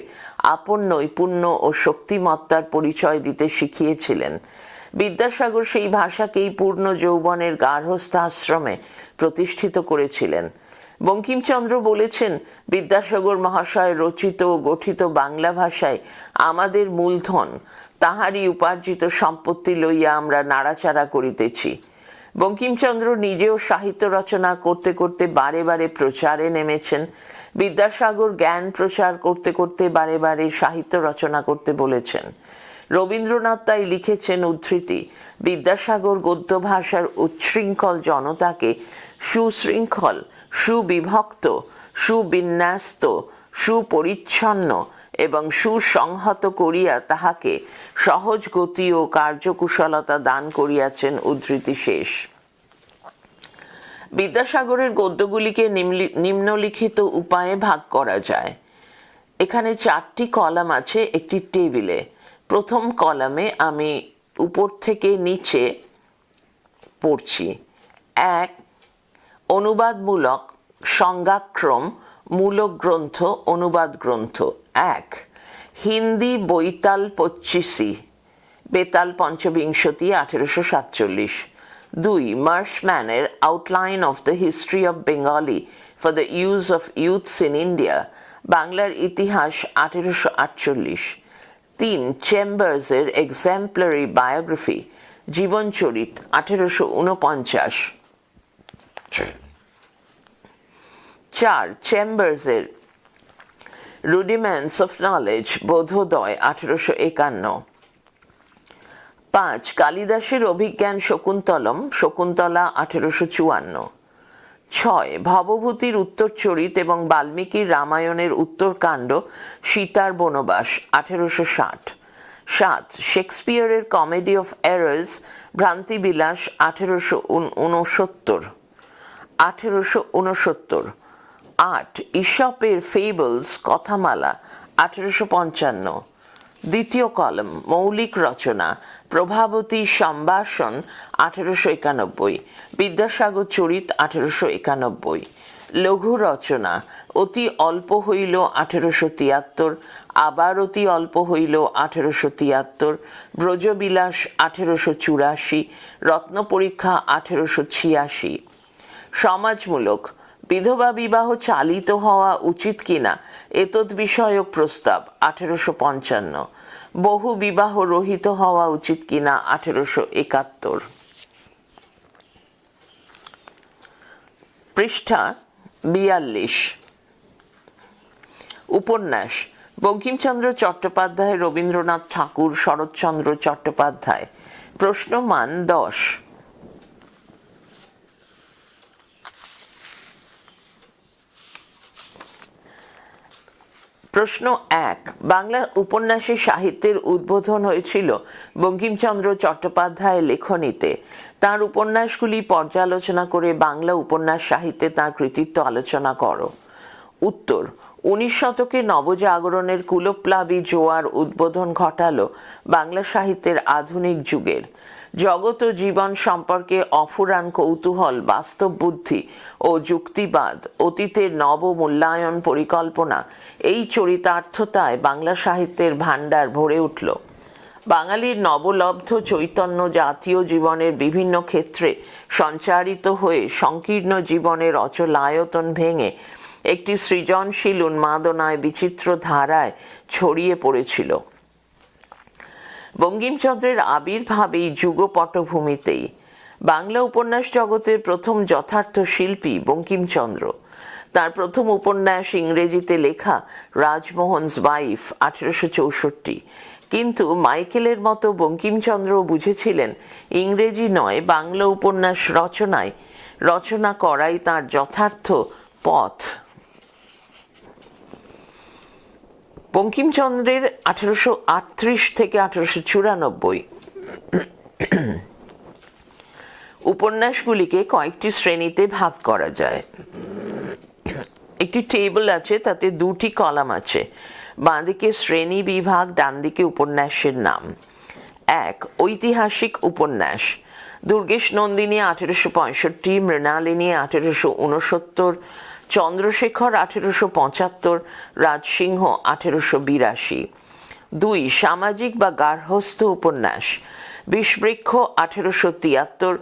আপন নৈপুণ্য ও শক্তিমত্তার পরিচয় দিতে শিখিয়েছিলেন। বিদ্যাসাগর সেই ভাষাকেই পূর্ণ যৌবনের গার্হস্থ আশ্রমে প্রতিষ্ঠিত করেছিলেন। বঙ্কিমচন্দ্র বলেছেন, বিদ্যাসাগর মহাশয় রচিত ও গঠিত বাংলা ভাষায় আমাদের মূলধন, তাহারই উপার্জিত সম্পত্তি লইয়া আমরা নাড়াচাড়া করিতেছি। বঙ্কিমচন্দ্র নিজেও সাহিত্য রচনা করতে করতে বারে বারে প্রচারে নেমেছেন। বিদ্যাসাগর জ্ঞান প্রচার করতে করতে বারে বারে সাহিত্য রচনা করতে বলেছেন। রবীন্দ্রনাথ তাই লিখেছেন, উদ্ধৃতি, বিদ্যাসাগর গদ্য ভাষার উচ্ছৃঙ্খল জনতাকে সুশৃঙ্খল, সুবিভক্ত, সুবিন্যস্ত, সুপরিচ্ছন্ন এবং সুসংহত করিয়া তাহাকে সহজ গতি ও কার্যকুশলতা দান করিয়াছেন। উদ্ধৃতি শেষ। বিদ্যাসাগরের গদ্যগুলিকে নিম্নলিখিত উপায়ে ভাগ করা যায়। এখানে 4টি কলাম আছে একটি টেবিলে। প্রথম কলামে আমি উপর থেকে নিচে পড়ছি। 1, অনুবাদমূলক সংজ্ঞাক্রম মূলক গ্রন্থ অনুবাদ গ্রন্থ। 1, হিন্দি বৈতাল 25, বেতাল পঞ্চবিংশতি 1847। 2, মার্শম্যানের outline of the history of Bengali for the use of youths in India, বাংলার ইতিহাস 1848। 3, চেম্বার্সের এক্সাম্পলারি বায়োগ্রাফি, জীবনচরিত 1849। 4, চেম্বার্সের রুডিমেন্টস অফ নলেজ, বোধোদয় 1851। 5, কালিদাসের অভিজ্ঞান শকুন্তলম, শকুন্তলা 1854। 6, ভবভূতির উত্তরচরিত এবং বাল্মীকির রামায়ণের উত্তরকাণ্ড সীতার বনবাস 1860। 7, শেক্সপিয়ারের কমেডি অফ এরর্স, ভ্রান্তিবিলাস 1869। 8, ঈশপের ফেবলস, কথামালা 1855। দ্বিতীয় কলম, মৌলিক রচনা, প্রভাবতী সম্ভাষণ 1891, বিদ্যাসাগর চরিত 1891। লঘু রচনা, অতি অল্প হইল 1873, আবার অতি অল্প হইল 1873, ব্রজবিলাস 1884, রত্নপরীক্ষা 1886। সমাজমূলক, বিধবা বিবাহ চালিত হওয়া উচিত কিনা এতদ বিষয়ক প্রস্তাব 1855, বহু বিবাহ রহিত হওয়া উচিত কিনা 1871। পৃষ্ঠা 42। উপন্যাস, বঙ্কিমচন্দ্র চট্টোপাধ্যায়, রবীন্দ্রনাথ ঠাকুর, শরৎচন্দ্র চট্টোপাধ্যায়। প্রশ্নমান 10। প্রশ্ন 1, বাংলা উপন্যাসী সাহিত্যের উদ্বোধন হয়েছিল বঙ্কিমচন্দ্র চট্টোপাধ্যায়ের লেখনীতে। তাঁর উপন্যাসগুলি পর্যালোচনা করে বাংলা উপন্যাস সাহিত্যে তাঁর কৃতিত্ব আলোচনা করো। উত্তর, 19 শতকে নবজাগরণের কুলপ্লাবী জোয়ার উদ্বোধন ঘটালো বাংলা সাহিত্যের আধুনিক যুগের। জগৎ ও জীবন সম্পর্কে অফুরান কৌতূহল, বাস্তব বুদ্ধি ও যুক্তিবাদ, অতীতের নব মূল্যায়ন পরিকল্পনা, এই চরিতার্থতায় বাংলা সাহিত্যের ভাণ্ডার ভরে উঠল। বাঙালির নবলব্ধ চৈতন্য জাতীয় জীবনের বিভিন্ন ক্ষেত্রে সঞ্চারিত হয়ে সংকীর্ণ জীবনের অচলায়তন ভেঙে একটি সৃজনশীল উন্মাদনায় বিচিত্র ধারায় ছড়িয়ে পড়েছিল। বঙ্কিমচন্দ্রের আবির্ভাব এই যুগপটভূমিতেই। বাংলা উপন্যাস জগতের প্রথম যথার্থ শিল্পী বঙ্কিমচন্দ্র। তার প্রথম উপন্যাস ইংরেজিতে লেখা রাজমোহনস ওয়াইফ 1864। কিন্তু মাইকেলের মতো বঙ্কিমচন্দ্র বুঝেছিলেন ইংরেজি নয়, বাংলা উপন্যাস রচনা করাই তার যথার্থ পথ। বঙ্কিমচন্দ্রের 1838 থেকে 1894 উপন্যাসগুলিকে কয়েকটি শ্রেণীতে ভাগ করা যায়। একটি টেবিল আছে, তাতে দুটি কলাম আছে। বাঁদিকে শ্রেণী বিভাগ, ডান দিকে উপন্যাসের নাম। 1. ঐতিহাসিক উপন্যাস। দুর্গেশ নন্দিনী 1865, মৃণালিনী 1869, চন্দ্রশেখর 1875, রাজসিংহ 1882। 2. সামাজিক বা গার্হস্থ্য উপন্যাস। বিষবৃক্ষ 1873,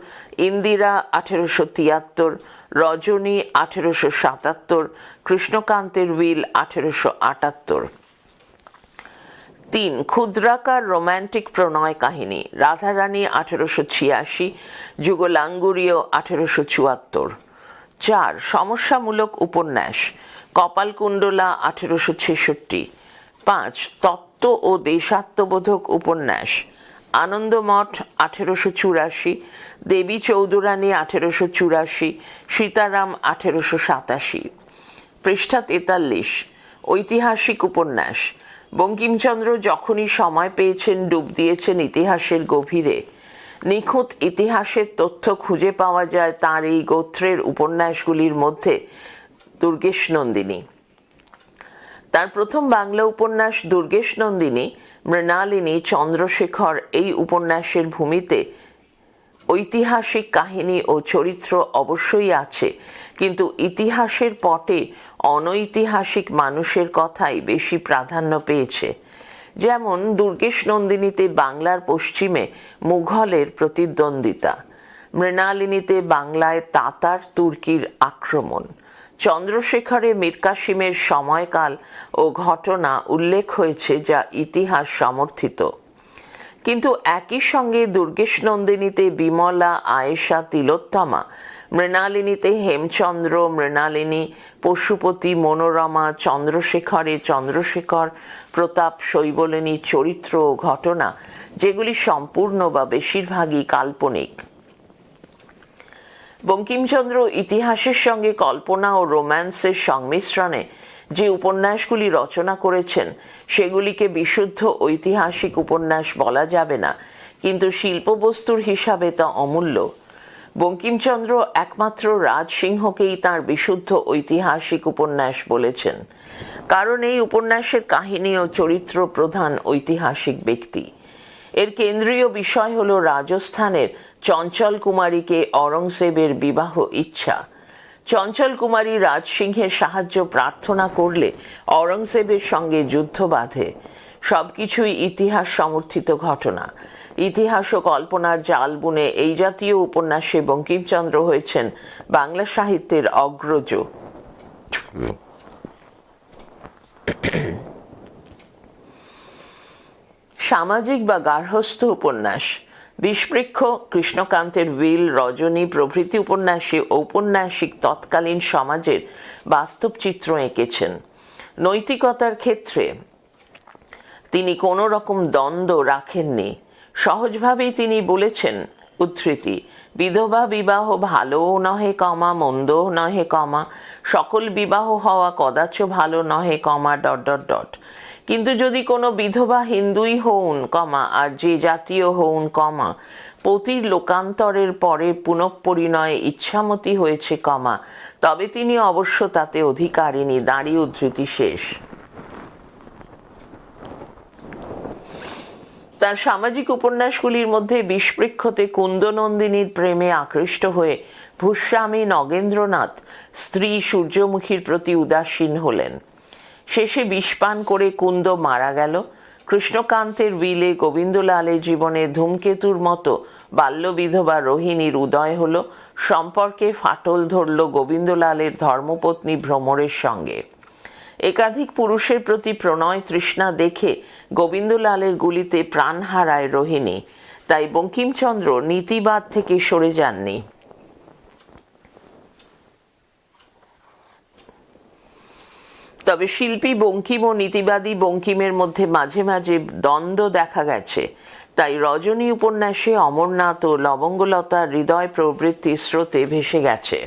ইন্দিরা 1873, রজনী 1877, কৃষ্ণকান্তের উইল 1878। 3. ক্ষুদ্রাকার রোম্যান্টিক প্রণয় কাহিনী। রাধারানী 1886, যুগলাঙ্গুরীয় 1874। 4. সমস্যামূলক উপন্যাস। কপালকুণ্ডলা 1866। 5. তত্ত্ব ও দেশাত্মবোধক উপন্যাস। আনন্দমঠ 1884, দেবী চৌধুরানী 1884, সীতারাম 1887। পৃষ্ঠা 43। ঐতিহাসিক উপন্যাস। বঙ্কিমচন্দ্র যখনই সময় পেয়েছেন ডুব দিয়েছেন ইতিহাসের গভীরে। নিখুঁত ইতিহাসের তথ্য খুঁজে পাওয়া যায় তাঁর এই গোত্রের উপন্যাসগুলির মধ্যে দুর্গেশ নন্দিনী। তার প্রথম বাংলা উপন্যাস দুর্গেশ নন্দিনী, মৃণালিনী, চন্দ্রশেখর এই উপন্যাসের ভূমিতে ঐতিহাসিক কাহিনী ও চরিত্র অবশ্যই আছে, কিন্তু ইতিহাসের পটে অনৈতিহাসিক মানুষের কথাই বেশি প্রাধান্য পেয়েছে। যেমন দুর্গেশ নন্দিনীতে বাংলার পশ্চিমে মুঘলের প্রতিদ্বন্দ্বিতা, মৃণালিনীতে বাংলায় তাতার তুর্কির আক্রমণ, চন্দ্রশেখরে মীর কাসিমের সময়কাল ও ঘটনা উল্লেখ হয়েছে যা ইতিহাস সমর্থিত। কিন্তু একই সঙ্গে দুর্গেশ নন্দিনীতে বিমলা, আয়েশা, তিলোত্তমা, মৃণালিনীতে হেমচন্দ্র, মৃণালিনী, পশুপতি, মনোরমা, চন্দ্রশেখরে চন্দ্রশেখর, প্রতাপ, শৈবলিনী চরিত্র ও ঘটনা যেগুলি সম্পূর্ণ বা বেশিরভাগই কাল্পনিক। বঙ্কিমচন্দ্র ইতিহাসের সঙ্গে কল্পনা ও রোম্যান্সের সংমিশ্রণে যে উপন্যাসগুলি রচনা করেছেন সেগুলিকে বিশুদ্ধ ঐতিহাসিক উপন্যাস বলা যাবে না, কিন্তু শিল্পবস্তুর হিসাবে তা অমূল্য। বঙ্কিমচন্দ্র একমাত্র রাজসিংহকেই তাঁর বিশুদ্ধ ঐতিহাসিক উপন্যাস বলেছেন, কারণ এই উপন্যাসের কাহিনী ও চরিত্র প্রধান ঐতিহাসিক ব্যক্তি। এর কেন্দ্রীয় বিষয় হল রাজস্থানের চঞ্চল কুমারীকে অরঙ্গজেবের বিবাহ ইচ্ছা। চঞ্চল কুমারী রাজসিংহের সাহায্য প্রার্থনা করলে অরঙ্গজেবের সঙ্গে যুদ্ধ বাধে। সবকিছুই ইতিহাস সমর্থিত ঘটনা। ইতিহাস ও কল্পনার জাল বুনে এই জাতীয় উপন্যাসে বঙ্কিমচন্দ্র হয়েছেন বাংলা সাহিত্যের অগ্রজ। সামাজিক বা গার্হস্থ্য উপন্যাস। বিষবৃক্ষ, কৃষ্ণকান্তের উইল, রজনী প্রভৃতি উপন্যাসে ঔপন্যাসিক তৎকালীন সমাজের বাস্তব চিত্র এঁকেছেন। নৈতিকতার ক্ষেত্রে তিনি কোনো রকম দ্বন্দ্ব রাখেননি। সহজভাবেই তিনি বলেছেন, উদ্ধৃতি, বিধবা বিবাহ ভালোও নহে কমা, মন্দও নহে কমা, সকল বিবাহ হওয়া কদাচ ভালো নহে কমা ... কিন্তু যদি কোনো বিধবা হিন্দুই হউন কমা আর যে জাতীয় হউন কমা, পতির লোকান্তরের পরে পুনঃপরিণয়ে ইচ্ছামতি হয়েছে কমা, তবে তিনি অবশ্য তাতে অধিকারিণী। দাঁড়ি উদ্ধৃতি শেষ। তার সামাজিক উপন্যাসগুলির মধ্যে বিষবৃক্ষতে কুন্দনন্দিনীর প্রেমে আকৃষ্ট হয়ে ভূস্বামী নগেন্দ্রনাথ স্ত্রী সূর্যমুখীর প্রতি উদাসীন হলেন। শেষে বিষপান করে কুন্দ মারা গেল। কৃষ্ণকান্তের উইলে গোবিন্দলালের জীবনে ধূমকেতুর মতো বাল্যবিধবা রোহিণীর উদয় হল। সম্পর্কে ফাটল ধরল গোবিন্দলালের ধর্মপত্নী ভ্রমরের সঙ্গে। একাধিক পুরুষের প্রতি প্রণয় তৃষ্ণা দেখে গোবিন্দলালের গুলিতে প্রাণ হারায় রোহিণী। তাই বঙ্কিমচন্দ্র নীতিবাদ থেকে সরে যাননি। তবে শিল্পী বঙ্কিম ও নীতিবাদী বঙ্কিমের মধ্যে মাঝে মাঝে দ্বন্দ্ব দেখা গেছে। তাই রজনী উপন্যাসে অমরনাথ ও লবঙ্গলতার হৃদয় প্রবৃত্তি স্রোতে ভেসে গেছে।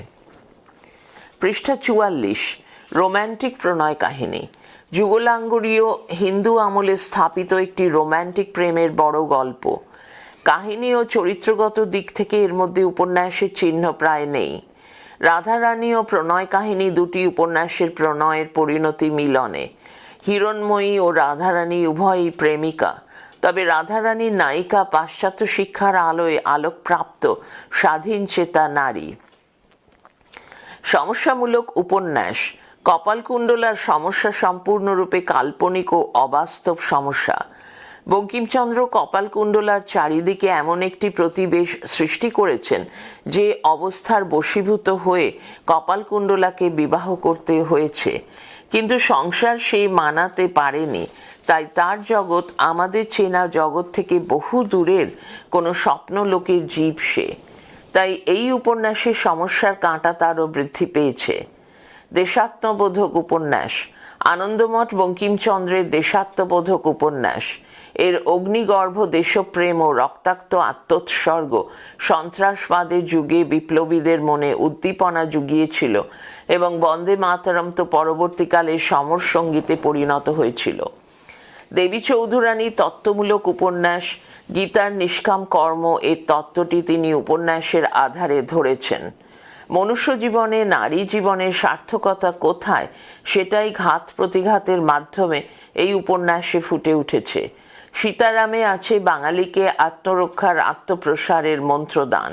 পৃষ্ঠা 44। রোম্যান্টিক প্রণয় কাহিনী। যুগলাঙ্গুরীয় হিন্দু আমলে স্থাপিত একটি রোম্যান্টিক প্রেমের বড় গল্প। কাহিনী ও চরিত্রগত দিক থেকে এর মধ্যে উপন্যাসের চিহ্ন প্রায় নেই। রাধারানী ও প্রণয় কাহিনী দুটি উপন্যাসের প্রণয়ের পরিণতি মিলনে। হিরণময়ী ও রাধারানী উভয়ই প্রেমিকা, তবে রাধারানীর নায়িকা পাশ্চাত্য শিক্ষার আলোয় আলোকপ্রাপ্ত স্বাধীন চেতা নারী। সমস্যামূলক উপন্যাস। কপালকুণ্ডলার সমস্যা সম্পূর্ণরূপে কাল্পনিক ও অবাস্তব সমস্যা। বঙ্কিমচন্দ্র কপালকুণ্ডলার চারিদিকে এমন একটি প্রতিবেশ সৃষ্টি করেছেন যে অবস্থার বশীভূত হয়ে কপালকুণ্ডলাকে বিবাহ করতে হয়েছে, কিন্তু সংসার সেই মানাতে পারেনি। তাই তার জগৎ আমাদের চেনা জগৎ থেকে বহু দূরের কোনো স্বপ্নলোকের জীব সে। তাই এই উপন্যাসের সমস্যার কাঁটা তারও বৃদ্ধি পেয়েছে। দেশাত্মবোধক উপন্যাস। আনন্দমঠ বঙ্কিমচন্দ্রের দেশাত্মবোধক উপন্যাস। এর অগ্নিগর্ভ দেশপ্রেম ও রক্তাক্ত আত্মোৎসর্গ সন্ত্রাসবাদের যুগে বিপ্লবীদের মনে উদ্দীপনা জুগিয়েছিল এবং বন্দে মাতরম তো পরবর্তীকালে সমর সঙ্গীতে পরিণত হয়েছিল। দেবী চৌধুরানী তত্ত্বমূলক উপন্যাস। গীতার নিষ্কাম কর্ম এর তত্ত্বটি তিনি উপন্যাসের আধারে ধরেছেন। মনুষ্য জীবনে নারী জীবনের সার্থকতা কোথায় সেটাই ঘাত প্রতিঘাতের মাধ্যমে এই উপন্যাসে ফুটে উঠেছে। সীতারামে আছে বাঙালিকে আত্মরক্ষার আত্মপ্রসারের মন্ত্রদান।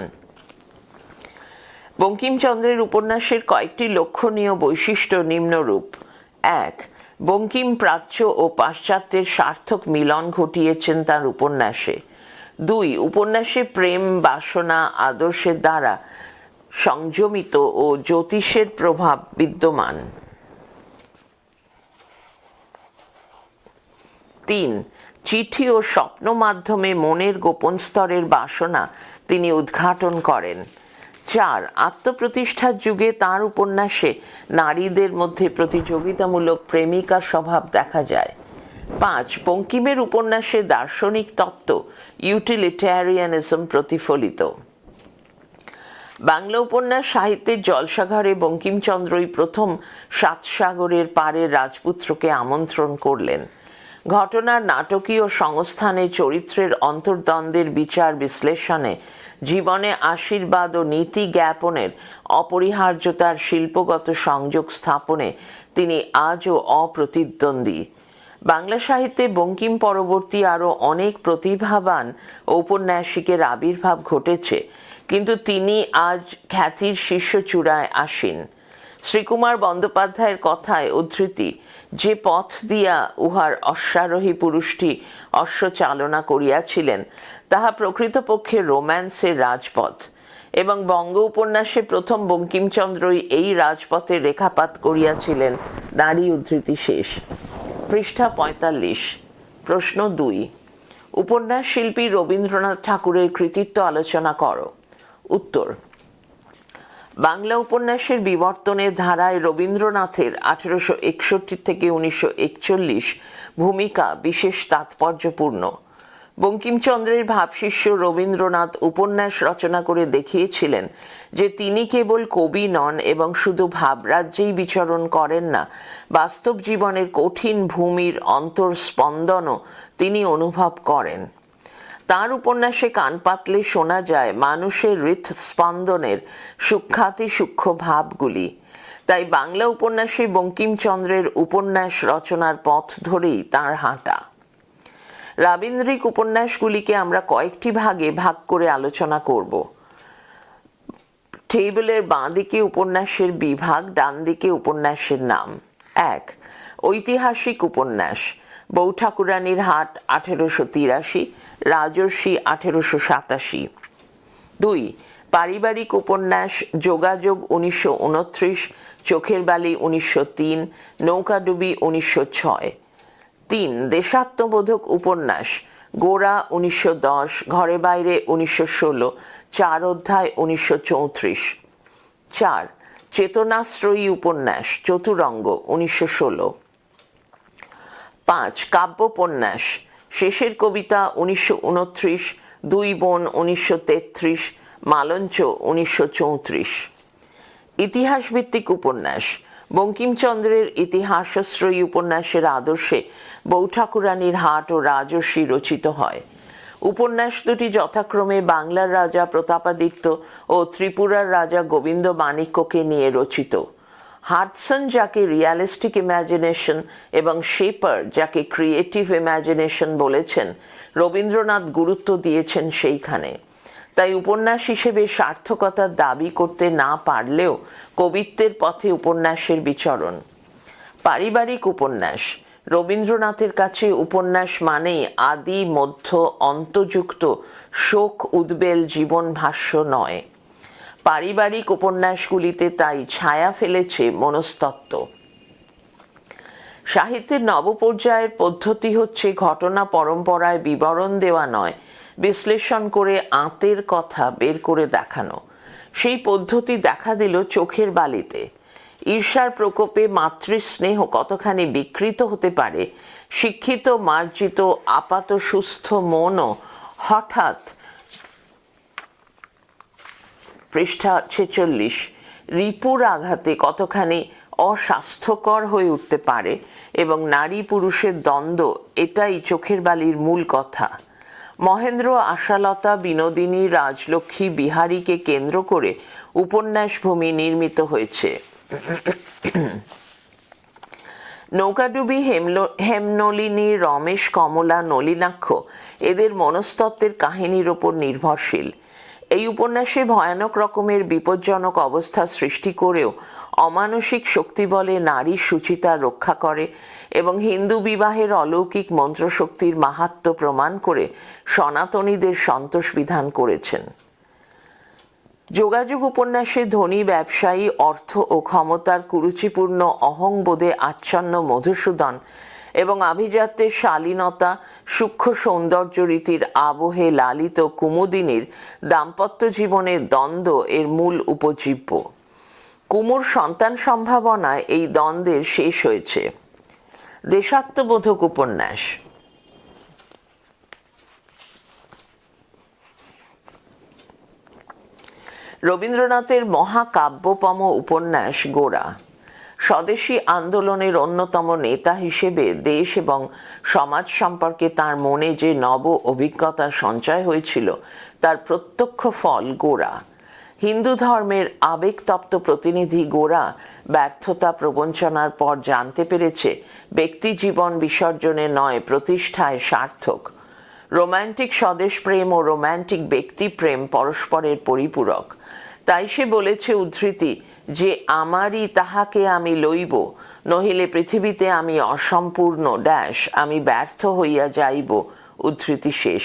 বঙ্কিমচন্দ্রের উপন্যাসের কয়েকটি লক্ষণীয় বৈশিষ্ট্য নিম্নরূপ। 1. বঙ্কিম প্রাচ্য ও পাশ্চাত্যের সার্থক মিলন ঘটিয়েছেন তার উপন্যাসে। 2. উপন্যাসে প্রেম বাসনা আদর্শের দ্বারা সংযমিত ও জ্যোতিষের প্রভাব বিদ্যমান। 3. চিঠি ও স্বপ্ন মাধ্যমে মনের গোপন স্তরের বাসনা তিনি উদ্ঘাটন করেন। 4. আত্মপ্রতিষ্ঠার যুগে তার উপন্যাসে নারীদের মধ্যে প্রতিযোগিতামূলক প্রেমিকা স্বভাব দেখা যায়। 5. বঙ্কিমের উপন্যাসে দার্শনিক তত্ত্ব ইউটিলিটারিয়ানিজম প্রতিফলিত। বাংলা উপন্যাস সাহিত্যের জলসাঘরে বঙ্কিমচন্দ্রই প্রথম সাতসাগরের পারের রাজপুত্রকে আমন্ত্রণ করলেন। ঘটনার নাটকীয় সংস্থানে চরিত্রের অন্তর্দ্বন্দ্বের বিচার বিশ্লেষণে জীবনে আশীর্বাদ ও নীতি জ্ঞাপনের অপরিহার্যতার শিল্পগত সংযোগ স্থাপনে তিনি আজও অপ্রতিদ্বন্দ্বী। বাংলা সাহিত্যে বঙ্কিম পরবর্তী আরও অনেক প্রতিভাবান ঔপন্যাসিকের আবির্ভাব ঘটেছে, কিন্তু তিনি আজ খ্যাতির শীর্ষ চূড়ায় আসীন। শ্রীকুমার বন্দ্যোপাধ্যায়ের কথায় উদ্ধৃতি, যে পথ দিয়া উহার অশ্বারোহী পুরুষটি অশ্ব চালনা করিয়াছিলেন তাহা প্রকৃতপক্ষে রোম্যান্সের রাজপথ, এবং বঙ্গ উপন্যাসে প্রথম বঙ্কিমচন্দ্রই এই রাজপথে রেখাপাত করিয়াছিলেন। নারী উদ্ধৃতি শেষ। পৃষ্ঠা 45। প্রশ্ন 2. উপন্যাস শিল্পী রবীন্দ্রনাথ ঠাকুরের কৃতিত্ব আলোচনা করো। উত্তর: বাংলা উপন্যাসের বিবর্তনের ধারায় রবীন্দ্রনাথের 1861 থেকে 1941 ভূমিকা বিশেষ তাৎপর্যপূর্ণ। বঙ্কিমচন্দ্রের ভাবশিষ্য রবীন্দ্রনাথ উপন্যাস রচনা করে দেখিয়েছিলেন যে তিনি কেবল কবি নন এবং শুধু ভাবরাজ্যেই বিচরণ করেন না, বাস্তব জীবনের কঠিন ভূমির অন্তর্স্পন্দনও তিনি অনুভব করেন। তার উপন্যাসে কান পাতলে শোনা যায় মানুষের হৃৎস্পন্দনের সূক্ষ্মাতি সূক্ষ্ম ভাবগুলি। তাই বাংলা উপন্যাসে বঙ্কিমচন্দ্রের উপন্যাস রচনার পথ ধরেই তাঁর হাঁটা। রাবীন্দ্রিক উপন্যাসগুলিকে আমরা কয়েকটি ভাগে ভাগ করে আলোচনা করব। টেবিলের বাঁ দিকে উপন্যাসের বিভাগ, ডান দিকে উপন্যাসের নাম। 1. ঐতিহাসিক উপন্যাস। বউ ঠাকুরানীর হাট 1883, রাজর্ষি 1887। 2. পারিবারিক উপন্যাস। যোগাযোগ 1929, চোখের বালি 1903, নৌকাডুবি 1906। 3. দেশাত্মবোধক উপন্যাস। গোরা 1910, ঘরে বাইরে 1916, 4 অধ্যায় 1934। 4. চেতনাশ্রয়ী উপন্যাস। চতুরঙ্গ 1916। 5. কাব্যোপন্যাস। শেষের কবিতা 1929, দুই বোন 1933, মালঞ্চ 1934। ইতিহাসভিত্তিক উপন্যাস। বঙ্কিমচন্দ্রের ইতিহাসশ্রয়ী উপন্যাসের আদর্শে বউ ঠাকুরানীর হাট ও রাজর্ষি রচিত হয়। উপন্যাস দুটি যথাক্রমে বাংলার রাজা প্রতাপাদিত্য ও ত্রিপুরার রাজা গোবিন্দ মাণিক্যকে নিয়ে রচিত। হাডসন যাকে রিয়ালিস্টিক ইমাজিনেশন এবং শেপার্ড যাকে ক্রিয়েটিভ ইমাজিনেশন বলেছেন, রবীন্দ্রনাথ গুরুত্ব দিয়েছেন সেইখানে। তাই উপন্যাস হিসেবে সার্থকতার দাবি করতে না পারলেও কবিত্বের পথে উপন্যাসের বিচরণ। পারিবারিক উপন্যাস। রবীন্দ্রনাথের কাছে উপন্যাস মানেই আদি মধ্য অন্তযুক্ত শোক উদ্বেল জীবন ভাষ্য নয়। পারিবারিক উপন্যাসগুলিতে তাই ছায়া ফেলেছে মনস্তত্ত্ব। সাহিত্যের নবপর্যায়ের পদ্ধতি হচ্ছে ঘটনা পরম্পরায় বিবরণ দেওয়া নয়, বিশ্লেষণ করে আঁতের কথা বের করে দেখানো। সেই পদ্ধতি দেখা দিল চোখের বালিতে। ঈর্ষার প্রকোপে মাতৃস্নেহ কতখানি বিকৃত হতে পারে, শিক্ষিত মার্জিত আপাত সুস্থ মনও হঠাৎ পৃষ্ঠা 46 রিপুর আঘাতে কতখানি অস্বাস্থ্যকর হয়ে উঠতে পারে এবং নারী পুরুষের দ্বন্দ্ব, এটাই চোখের বালির মূল কথা। মহেন্দ্র, আশালতা, বিনোদিনী, রাজলক্ষ্মী, বিহারীকে কেন্দ্র করে উপন্যাস ভূমি নির্মিত হয়েছে। নৌকাডুবি, হেমনলিনী, রমেশ, কমলা, নলিনাক্ষ এদের মনস্তত্ত্বের কাহিনীর ওপর নির্ভরশীল। এই উপন্যাসে ভয়ানক রকমের বিপজ্জনক অবস্থা সৃষ্টি করেও অমানসিক শক্তি বলে নারী সুচিতা রক্ষা করে এবং হিন্দু বিবাহের অলৌকিক মন্ত্রশক্তির মাহাত্ম্য প্রমাণ করে সনাতনীদের সন্তোষ বিধান করেছেন। যোগাযোগ উপন্যাসে ধনী ব্যবসায়ী, অর্থ ও ক্ষমতার কুরুচিপূর্ণ অহংবোধে আচ্ছন্ন মধুসূদন এবং আভিজাত্যের শালীনতা, সূক্ষ্ম সৌন্দর্য রীতির আবহে লালিত কুমুদিনীর দাম্পত্য জীবনের দ্বন্দ্ব এর মূল উপজীব্য। কুমুর সন্তান সম্ভাবনায় এই দ্বন্দ্বের শেষ হয়েছে। দেশাত্মবোধক উপন্যাস। রবীন্দ্রনাথের মহাকাব্যপম উপন্যাস গোরা। স্বদেশী আন্দোলনের অন্যতম নেতা হিসেবে দেশ এবং সমাজ সম্পর্কে তার মনে যে নব অভিজ্ঞতা সঞ্চয় হয়েছিল, তার প্রত্যক্ষ ফল গোরা। হিন্দু ধর্মের আবেগতপ্ত প্রতিনিধি গোরা ব্যর্থতা প্রবঞ্চনার পর জানতে পেরেছে ব্যক্তি জীবন বিসর্জনে নয়, প্রতিষ্ঠায় সার্থক। রোম্যান্টিক স্বদেশ প্রেম ও রোম্যান্টিক ব্যক্তি প্রেম পরস্পরের পরিপূরক। তাই সে বলেছে উদ্ধৃতি, যে আমারই তাহাকে আমি লইব, নহিলে পৃথিবীতে আমি অসম্পূর্ণ ড্যাশ, আমি ব্যর্থ হইয়া যাইব, উদ্ধৃতি শেষ।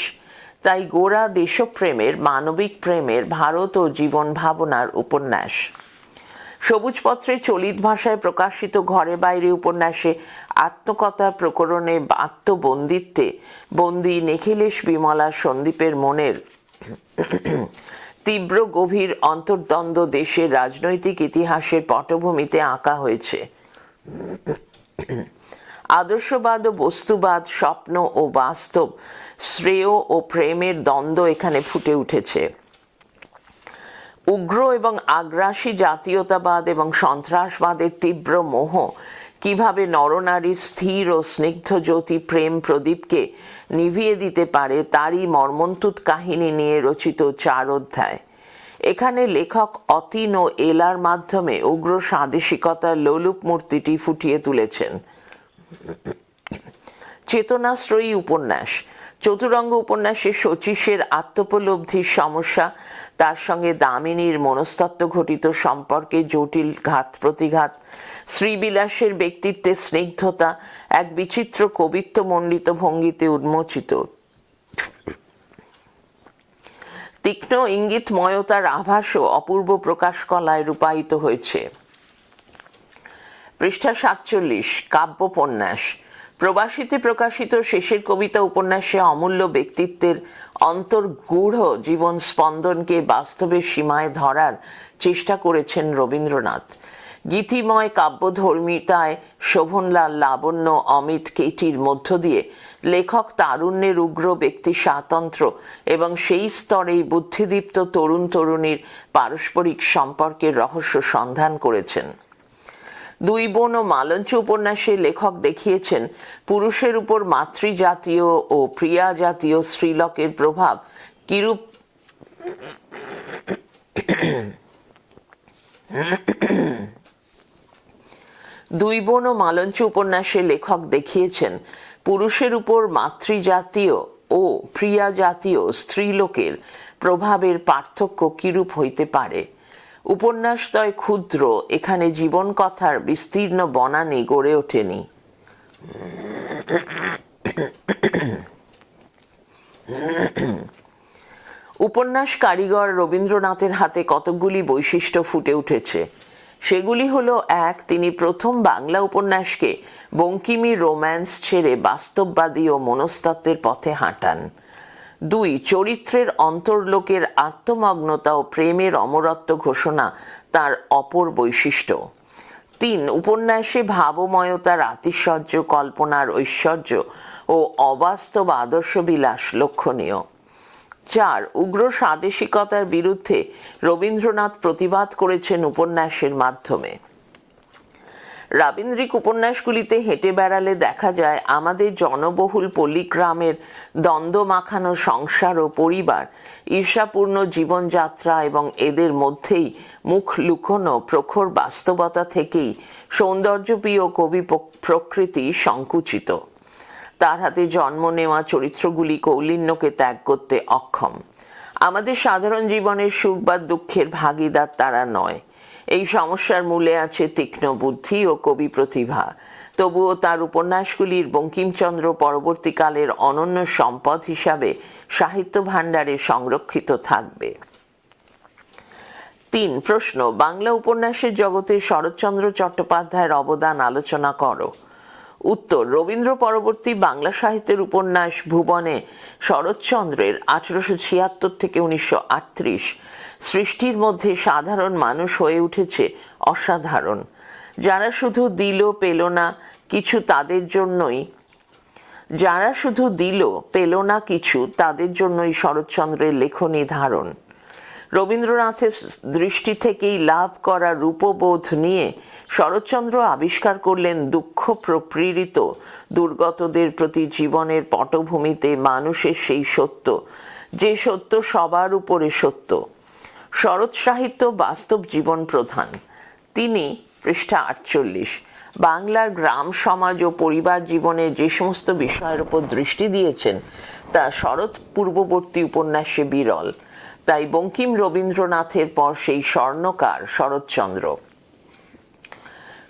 তাই গোরা দেশপ্রেমের, মানবিক প্রেমের, ভারত ও জীবন ভাবনার উপন্যাস। সবুজপত্রে চলিত ভাষায় প্রকাশিত ঘরে বাইরে উপন্যাসে আত্মকথার প্রকরণে আত্মবন্দিত্বে বন্দী নিখিলেশ বিমলা সন্দীপের মনের তীব্র গভীর অন্তর্দ্বন্দ্ব দেশের রাজনৈতিক ইতিহাসের পটভূমিতে আঁকা হয়েছে। আদর্শবাদ ও বস্তুবাদ, স্বপ্ন ও বাস্তব, শ্রেয় ও প্রেমের দ্বন্দ্ব এখানে ফুটে উঠেছে। উগ্র এবং আগ্রাসী জাতীয়তাবাদ এবং সন্ত্রাসবাদের তীব্র মোহ কিভাবে নরনারীর স্থির ও স্নিগ্ধ জ্যোতি প্রেম প্রদীপকে নিভিয়ে দিতে পারে, তারই মর্মন্তুদ কাহিনী নিয়ে রচিত 4 অধ্যায়। এখানে লেখক অতীন ও এলার মাধ্যমে উগ্র স্বাদেশিকতার লোলুপ মূর্তিটি ফুটিয়ে তুলেছেন। চেতনাশ্রয়ী উপন্যাস। চতুরঙ্গ উপন্যাসে শচীশের আত্মোপলব্ধির সমস্যা, তার সঙ্গে দামিনীর মনস্তত্ত্ব ঘটিত সম্পর্কে জটিল ঘাত প্রতিঘাত, শ্রীবিলাসের ব্যক্তিত্বের স্নিগ্ধতা এক বিচিত্র কবিত্ব মণ্ডিত ভঙ্গিতে উন্মোচিত। তীক্ষ্ণ ইঙ্গিতময়তার আভাসও অপূর্ব প্রকাশ কলায় রূপায়িত হয়েছে। পৃষ্ঠা 47 কাব্যোপন্যাস। প্রবাসীতে প্রকাশিত শেষের কবিতা উপন্যাসে অমূল্য ব্যক্তিত্বের অন্তর্গূঢ় জীবন স্পন্দনকে বাস্তবের সীমায় ধরার চেষ্টা করেছেন রবীন্দ্রনাথ। গীতিময় কাব্যধর্মিতায় শোভনলাল, লাবণ্য, অমিত, কেটির মধ্য দিয়ে লেখক তারুণ্যের উগ্র ব্যক্তি স্বাতন্ত্র্য এবং সেই স্তরেই বুদ্ধিদীপ্ত তরুণ তরুণীর পারস্পরিক সম্পর্কের রহস্য সন্ধান করেছেন। দুই বোন ও মালঞ্চ উপন্যাসে লেখক দেখিয়েছেন পুরুষের উপর মাতৃজাতীয় ও প্রিয়া জাতীয় স্ত্রীলোকের প্রভাব কিরূপ দুই বোন ও মালঞ্চ উপন্যাসে লেখক দেখিয়েছেন পুরুষের উপর মাতৃজাতীয় ও প্রিয়া জাতীয় স্ত্রীলোকের প্রভাবের পার্থক্য কিরূপ হইতে পারে। উপন্যাসদ্বয় ক্ষুদ্র, এখানে জীবন কথার বিস্তীর্ণ বনানী গড়ে ওঠেনি। উপন্যাস কারিগর রবীন্দ্রনাথের হাতে কতকগুলি বৈশিষ্ট্য ফুটে উঠেছে। সেগুলি হলো: এক, তিনি প্রথম বাংলা উপন্যাসকে বঙ্কিমী রোম্যান্স ছেড়ে বাস্তববাদী ও মনস্তত্ত্বের পথে হাঁটান। দুই, চরিত্রের অন্তর্লোকের আত্মমগ্নতা ও প্রেমের অমরত্ব ঘোষণা তার অপর বৈশিষ্ট্য। তিন, উপন্যাসে ভাবময়তার আতিশয্য, কল্পনার ঐশ্বর্য ও অবাস্তব আদর্শবিলাস লক্ষণীয়। চার, উগ্র স্বাদেশিকতার বিরুদ্ধে রবীন্দ্রনাথ প্রতিবাদ করেছেন উপন্যাসের মাধ্যমে। রাবীন্দ্রিক উপন্যাসগুলিতে হেঁটে বেড়ালে দেখা যায় আমাদের জনবহুল পল্লীগ্রামের দ্বন্দ্ব মাখানো সংসার ও পরিবার, ঈর্ষাপূর্ণ জীবনযাত্রা এবং এদের মধ্যেই মুখ লুকোনো প্রখর বাস্তবতা থেকেই সৌন্দর্যপ্রিয় কবি প্রকৃতি সংকুচিত। তার হাতে জন্ম নেওয়া চরিত্রগুলি কৌলিন্যকে ত্যাগ করতে অক্ষম। আমাদের সাধারণ জীবনের সুখ বা দুঃখের ভাগিদার তারা নয়। এই সমস্যার মূলে আছে তীক্ষ্ণ বুদ্ধি ও কবি প্রতিভা। তবুও তার উপন্যাসগুলির বঙ্কিমচন্দ্র পরবর্তীকালের অনন্য সম্পদ হিসাবে সাহিত্য ভাণ্ডারে সংরক্ষিত থাকবে। তিন, প্রশ্ন: বাংলা উপন্যাসের জগতে শরৎচন্দ্র চট্টোপাধ্যায়ের অবদান আলোচনা করো। উত্তর: রবীন্দ্র পরবর্তী বাংলা সাহিত্যের উপন্যাস ভুবনে শরৎচন্দ্রের 1876 থেকে 1938 সৃষ্টির মধ্যে সাধারণ মানুষ হয়ে উঠেছে অসাধারণ। যারা শুধু দিল পেল না কিছু তাদের জন্যই শরৎচন্দ্রের লেখনী ধারণ। রবীন্দ্রনাথের দৃষ্টি থেকেই লাভ করা রূপবোধ নিয়ে শরৎচন্দ্র আবিষ্কার করলেন দুঃখ প্রপীড়িত দুর্গতদের প্রতি জীবনের পটভূমিতে মানুষের সেই সত্য, যে সত্য সবার উপরে সত্য। শরৎ সাহিত্য বাস্তব জীবন প্রধান। তিনি পৃষ্ঠা 48 বাংলার গ্রাম সমাজ ও পরিবার জীবনে যে সমস্ত বিষয়ের উপর দৃষ্টি দিয়েছেন তা শরৎ পূর্ববর্তী উপন্যাসে বিরল। তাই বঙ্কিম রবীন্দ্রনাথের পর সেই স্বর্ণকার শরৎচন্দ্র।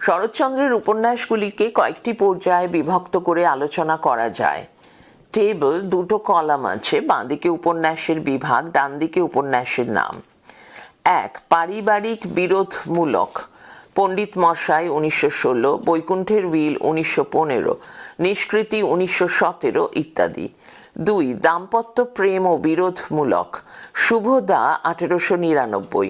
শরৎচন্দ্রের উপন্যাসগুলিকে কয়েকটি পর্যায়ে বিভক্ত করে আলোচনা করা যায়। টেবিল, দুটো কলাম আছে, বাঁদিকে উপন্যাসের বিভাগ, ডান দিকে উপন্যাসের নাম। এক, পারিবারিক বিরোধমূলক, পণ্ডিত মশাই 1916, বৈকুণ্ঠের উইল 1915, নিষ্কৃতি 1917 ইত্যাদি। দুই, দাম্পত্য প্রেম ও বিরোধমূলক, শুভদা 1899,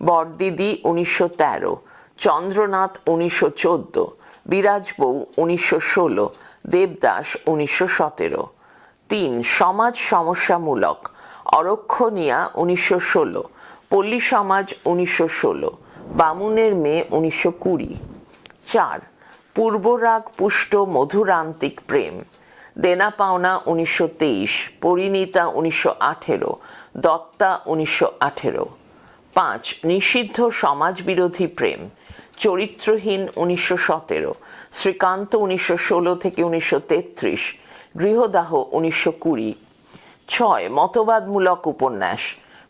বরদিদি 1913, চন্দ্রনাথ 1914, বিরাজবউ 1916, দেবদাস 1917। তিন, সমাজ সমস্যামূলক, অরক্ষণীয়া 1916, পল্লী সমাজ 1916, বামুনের মেয়ে 1920। চার, পূর্বরাগ পুষ্ট মধুরান্তিক প্রেম, দেনা পাওনা 1923, পরিণীতা 1918, দত্তা 1918। পাঁচ, নিষিদ্ধ সমাজবিরোধী প্রেম, চরিত্রহীন 1917, শ্রীকান্ত 1916 থেকে 1933, গৃহদাহ 1920। ছয়, মতবাদমূলক উপন্যাস,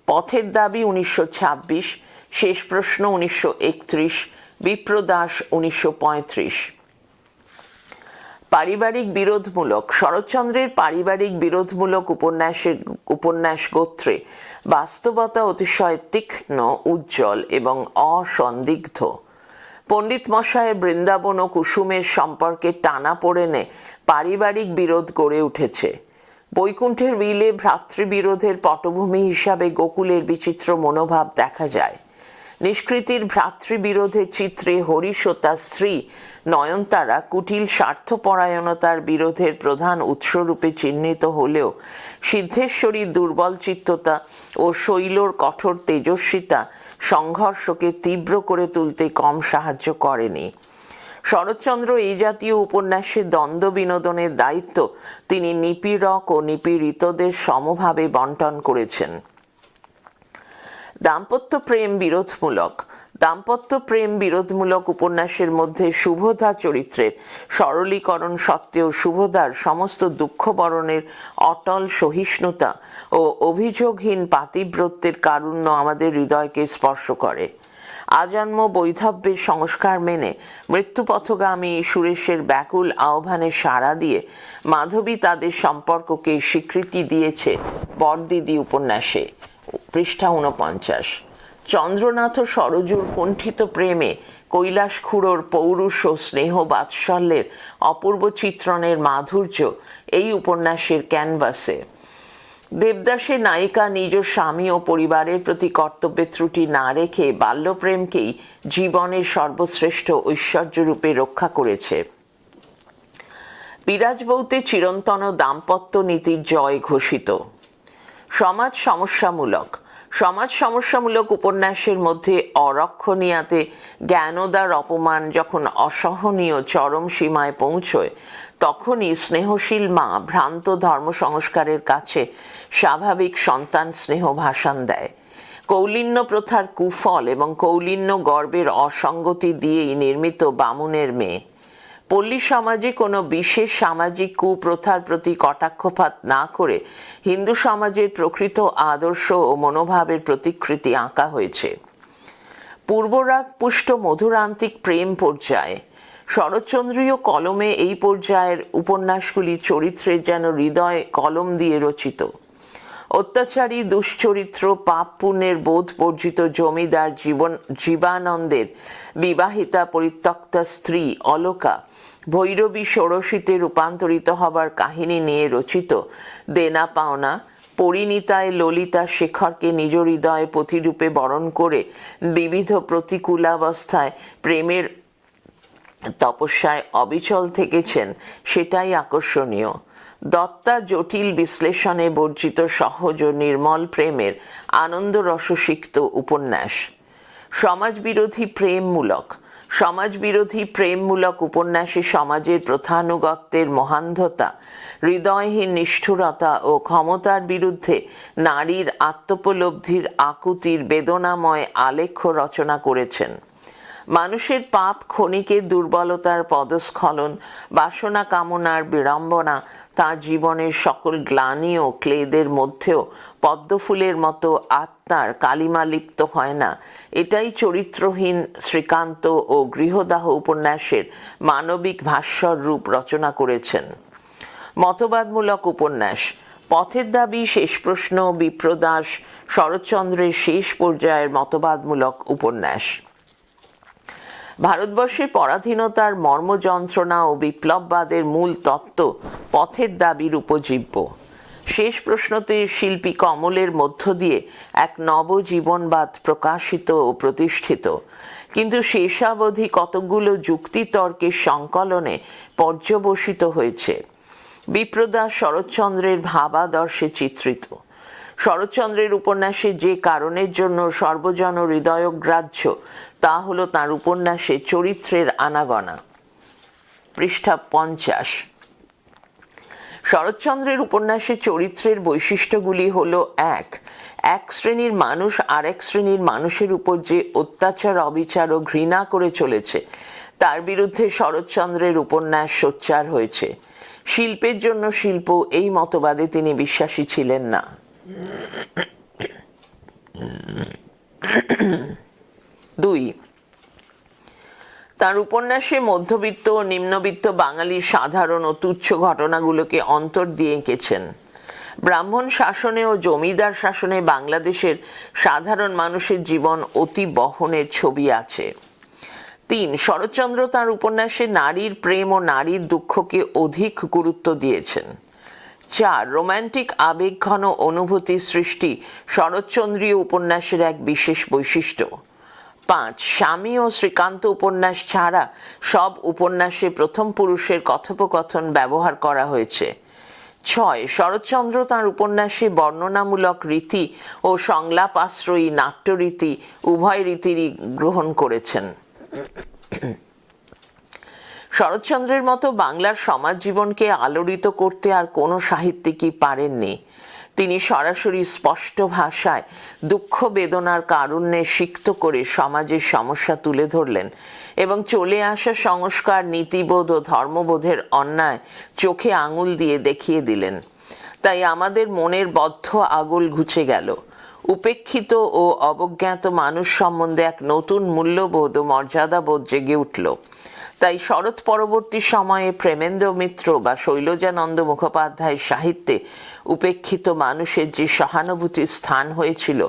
পথের দাবি 1926, শেষ প্রশ্ন 1931, বিপ্রদাস 1935। পারিবারিক বিরোধমূলক, শরৎচন্দ্রের পারিবারিক বিরোধমূলক উপন্যাস গোত্রে বাস্তবতা অতিশয় তীক্ষ্ণ, উজ্জ্বল এবং অসন্দিগ্ধ। পণ্ডিত মশায়ের বৃন্দাবন ও কুসুমের সম্পর্কে টানাপোড়েনে পারিবারিক বিরোধ গড়ে উঠেছে। বৈকুণ্ঠের উইলে ভ্রাতৃবিরোধের পটভূমি হিসাবে গোকুলের বিচিত্র মনোভাব দেখা যায়। নিষ্কৃতির ভ্রাতৃবিরোধের চিত্রে হরিশ ও তার স্ত্রী নয়নতারা কুটিল স্বার্থপরায়ণতার বিরোধের প্রধান উৎসরূপে চিহ্নিত হলেও সিদ্ধেশ্বরীর দুর্বল চিত্ততা ও শৈলর কঠোর তেজস্বিতা সংঘর্ষকে তীব্র করে তুলতে কম সাহায্য করেনি। শরৎচন্দ্র এই জাতীয় উপন্যাসে দ্বন্দ্ব বিনোদনের দায়িত্ব তিনি নিপীড়ক ও নিপীড়িতদের সমভাবে বন্টন করেছেন। দাম্পত্য প্রেম বিরোধমূলক উপন্যাসের মধ্যে শুভদা চরিত্রের সরলীকরণ সত্ত্বেও শুভদার সমস্ত দুঃখ বরণের অটল সহিষ্ণুতা ও অভিযোগহীন পাতিব্রত্যের কারুণ্য আমাদের হৃদয়কে স্পর্শ করে। আজন্ম বৈধব্যের সংস্কার মেনে মৃত্যুপথগামী সুরেশের ব্যাকুল আহ্বানে সাড়া দিয়ে মাধবী তাদের সম্পর্ককে স্বীকৃতি দিয়েছে বরদিদি উপন্যাসে। পৃষ্ঠা 49। চন্দ্রনাথ ও সরজুর কুণ্ঠিত প্রেমে কৈলাস খুড়োর পৌরুষ ও স্নেহ বাৎসল্যের অপূর্ব চিত্রণের মাধুর্য এই উপন্যাসের ক্যানভাসে। দেবদাসের নায়িকা নিজ স্বামী ও পরিবারের প্রতি কর্তব্যের ত্রুটি না রেখে বাল্যপ্রেমকেই জীবনের সর্বশ্রেষ্ঠ ঐশ্বর্যরূপে রক্ষা করেছে। বিরাজবৌতে চিরন্তন দাম্পত্য নীতির জয় ঘোষিত। সমাজ সমস্যামূলক উপন্যাসের মধ্যে অরক্ষণীয়াতে জ্ঞানোদার অপমান যখন অসহনীয় চরম সীমায় পৌঁছয়, তখনই স্নেহশীল মা ভ্রান্ত ধর্ম সংস্কারের কাছে স্বাভাবিক সন্তান স্নেহ ভাষণ দেয়। কৌলিন্য প্রথার কুফল এবং কৌলিন্য গর্বের অসঙ্গতি দিয়েই নির্মিত বামুনের মেয়ে। পল্লী সমাজে কোনো বিশেষ সামাজিক কুপ্রথার প্রতি কটাক্ষপাত না করে হিন্দু সমাজের প্রকৃত আদর্শ ও মনোভাবের প্রতিকৃতি আঁকা হয়েছে। পূর্বরাগ পুষ্ট মধুরান্তিক প্রেম পর্যায়ে শরৎচন্দ্রীয় কলমে এই পর্যায়ের উপন্যাসগুলি চরিত্রের যেন হৃদয় কলম দিয়ে রচিত। অত্যাচারী দুশ্চরিত্র পাপ পুণ্যের বোধ বর্জিত জমিদার জীবানন্দের বিবাহিতা পরিত্যক্তা স্ত্রী অলোকা ভৈরবী ষোড়শীতে রূপান্তরিত হবার কাহিনী নিয়ে রচিত দেনা পাওনা, পরিণীতায় ললিতা শেখরকে নিজ হৃদয়ে পথিরূপে বরণ করে বিবিধ প্রতিকূলাবস্থায় প্রেমের তপস্যায় অবিচল থেকেছেন, সেটাই আকর্ষণীয়। দত্তা জটিল বিশ্লেষণে বর্জিত সহজ ও নির্মল প্রেমের আনন্দরসসিক্ত উপন্যাস। সমাজবিরোধী প্রেমমূলক উপন্যাসে সমাজের প্রথানুগত্যের মহান্ধতা, হৃদয়হীন নিষ্ঠুরতা ও ক্ষমতার বিরুদ্ধে নারীর আত্মোপলব্ধির আকুতির বেদনাময় আলেখ্য রচনা করেছেন। মানুষের পাপ ক্ষণিকের দুর্বলতার পদস্খলন, বাসনা কামনার বিড়ম্বনা তাঁর জীবনের সকল গ্লানি ও ক্লেদের মধ্যেও পদ্মফুলের মতো আত্মার কালিমা লিপ্ত হয় না, এটাই চরিত্রহীন শ্রীকান্ত ও গৃহদাহ উপন্যাসের মানবিক ভাস্বর রূপ রচনা করেছেন। মতবাদমূলক উপন্যাস। পথের দাবি, শেষ প্রশ্ন, বিপ্রদাস শরৎচন্দ্রের শেষ পর্যায়ের মতবাদমূলক উপন্যাস। ভারতবর্ষের পরাধীনতার মর্মযন্ত্রণা ও বিপ্লববাদের মূল তত্ত্ব পথের দাবির উপজীব্য। শেষ প্রশ্নতে শিল্পী কমলের মধ্য দিয়ে এক নবজীবনবাদ প্রকাশিত ও প্রতিষ্ঠিত, কিন্তু শেষাবধি কতকগুলো যুক্তিতর্কের সংকলনে পর্যবসিত হয়েছে। বিপ্রদাস শরৎচন্দ্রের ভাবাদর্শে চিত্রিত। শরৎচন্দ্রের উপন্যাসে যে কারণের জন্য সর্বজন হৃদয়গ্রাহ্য, তা হল তাঁর উপন্যাসে চরিত্রের আনাগোনা। পৃষ্ঠা 50। শরৎচন্দ্রের উপন্যাসে চরিত্রের বৈশিষ্ট্যগুলি হল: এক শ্রেণীর মানুষ আরেক শ্রেণীর মানুষের উপর যে অত্যাচার, অবিচার ও ঘৃণা করে চলেছে, তার বিরুদ্ধে শরৎচন্দ্রের উপন্যাস সোচ্চার হয়েছে। শিল্পের জন্য শিল্প, এই মতবাদে তিনি বিশ্বাসী ছিলেন না। 2. তার উপন্যাসে মধ্যবিত্ত ও নিম্নবিত্ত বাঙালির সাধারণ ও তুচ্ছ ঘটনাগুলোকে অন্তর দিয়ে এঁকেছেন। ব্রাহ্মণ শাসনে ও জমিদার শাসনে বাংলাদেশের সাধারণ মানুষের জীবন অতি বহনের ছবি আছে। 3. শরৎচন্দ্র তার উপন্যাসে নারীর প্রেম ও নারীর দুঃখকে অধিক গুরুত্ব দিয়েছেন। 4. রোম্যান্টিক আবেগঘন অনুভূতি সৃষ্টি শরৎচন্দ্রীয় উপন্যাসের এক বিশেষ বৈশিষ্ট্য। 5. স্বামী ও শ্রীকান্ত উপন্যাস ছাড়া সব উপন্যাসে প্রথম পুরুষের কথোপকথন ব্যবহার করা হয়েছে। 6. শরৎচন্দ্র তাঁর উপন্যাসে বর্ণনামূলক রীতি ও সংলাপাশ্রয়ী নাট্যরীতি উভয় রীতিরই গ্রহণ করেছেন। শরৎচন্দ্রের মতো বাংলার সমাজ জীবনকে আলোড়িত করতে আর কোনো সাহিত্যিকই পারেননি। তিনি সরাসরি স্পষ্ট ভাষায় দুঃখ বেদনার কারুণ্যে সিক্ত করে সমাজের সমস্যা তুলে ধরলেন এবং চলে আসা সংস্কার, নীতিবোধ ও ধর্মবোধের অন্যায় চোখে আঙুল দিয়ে দেখিয়ে দিলেন। তাই আমাদের মনের বদ্ধ আগুল ঘুচে গেল। উপেক্ষিত ও অবজ্ঞাত মানুষ সম্বন্ধে এক নতুন মূল্যবোধ ও মর্যাদাবোধ জেগে উঠল। তাই শরৎ পরবর্তী সময়ে প্রেমেন্দ্র মিত্র বা শৈলজানন্দ মুখোপাধ্যায়ের সাহিত্যে উপেক্ষিত মানুষের যে সহানুভূতির স্থান হয়েছিল,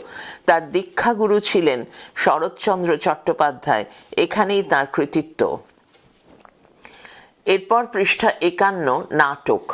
তার দীক্ষাগুরু ছিলেন শরৎচন্দ্র চট্টোপাধ্যায়। এখানেই তার কৃতিত্ব। এরপর পৃষ্ঠা 51, নাটক।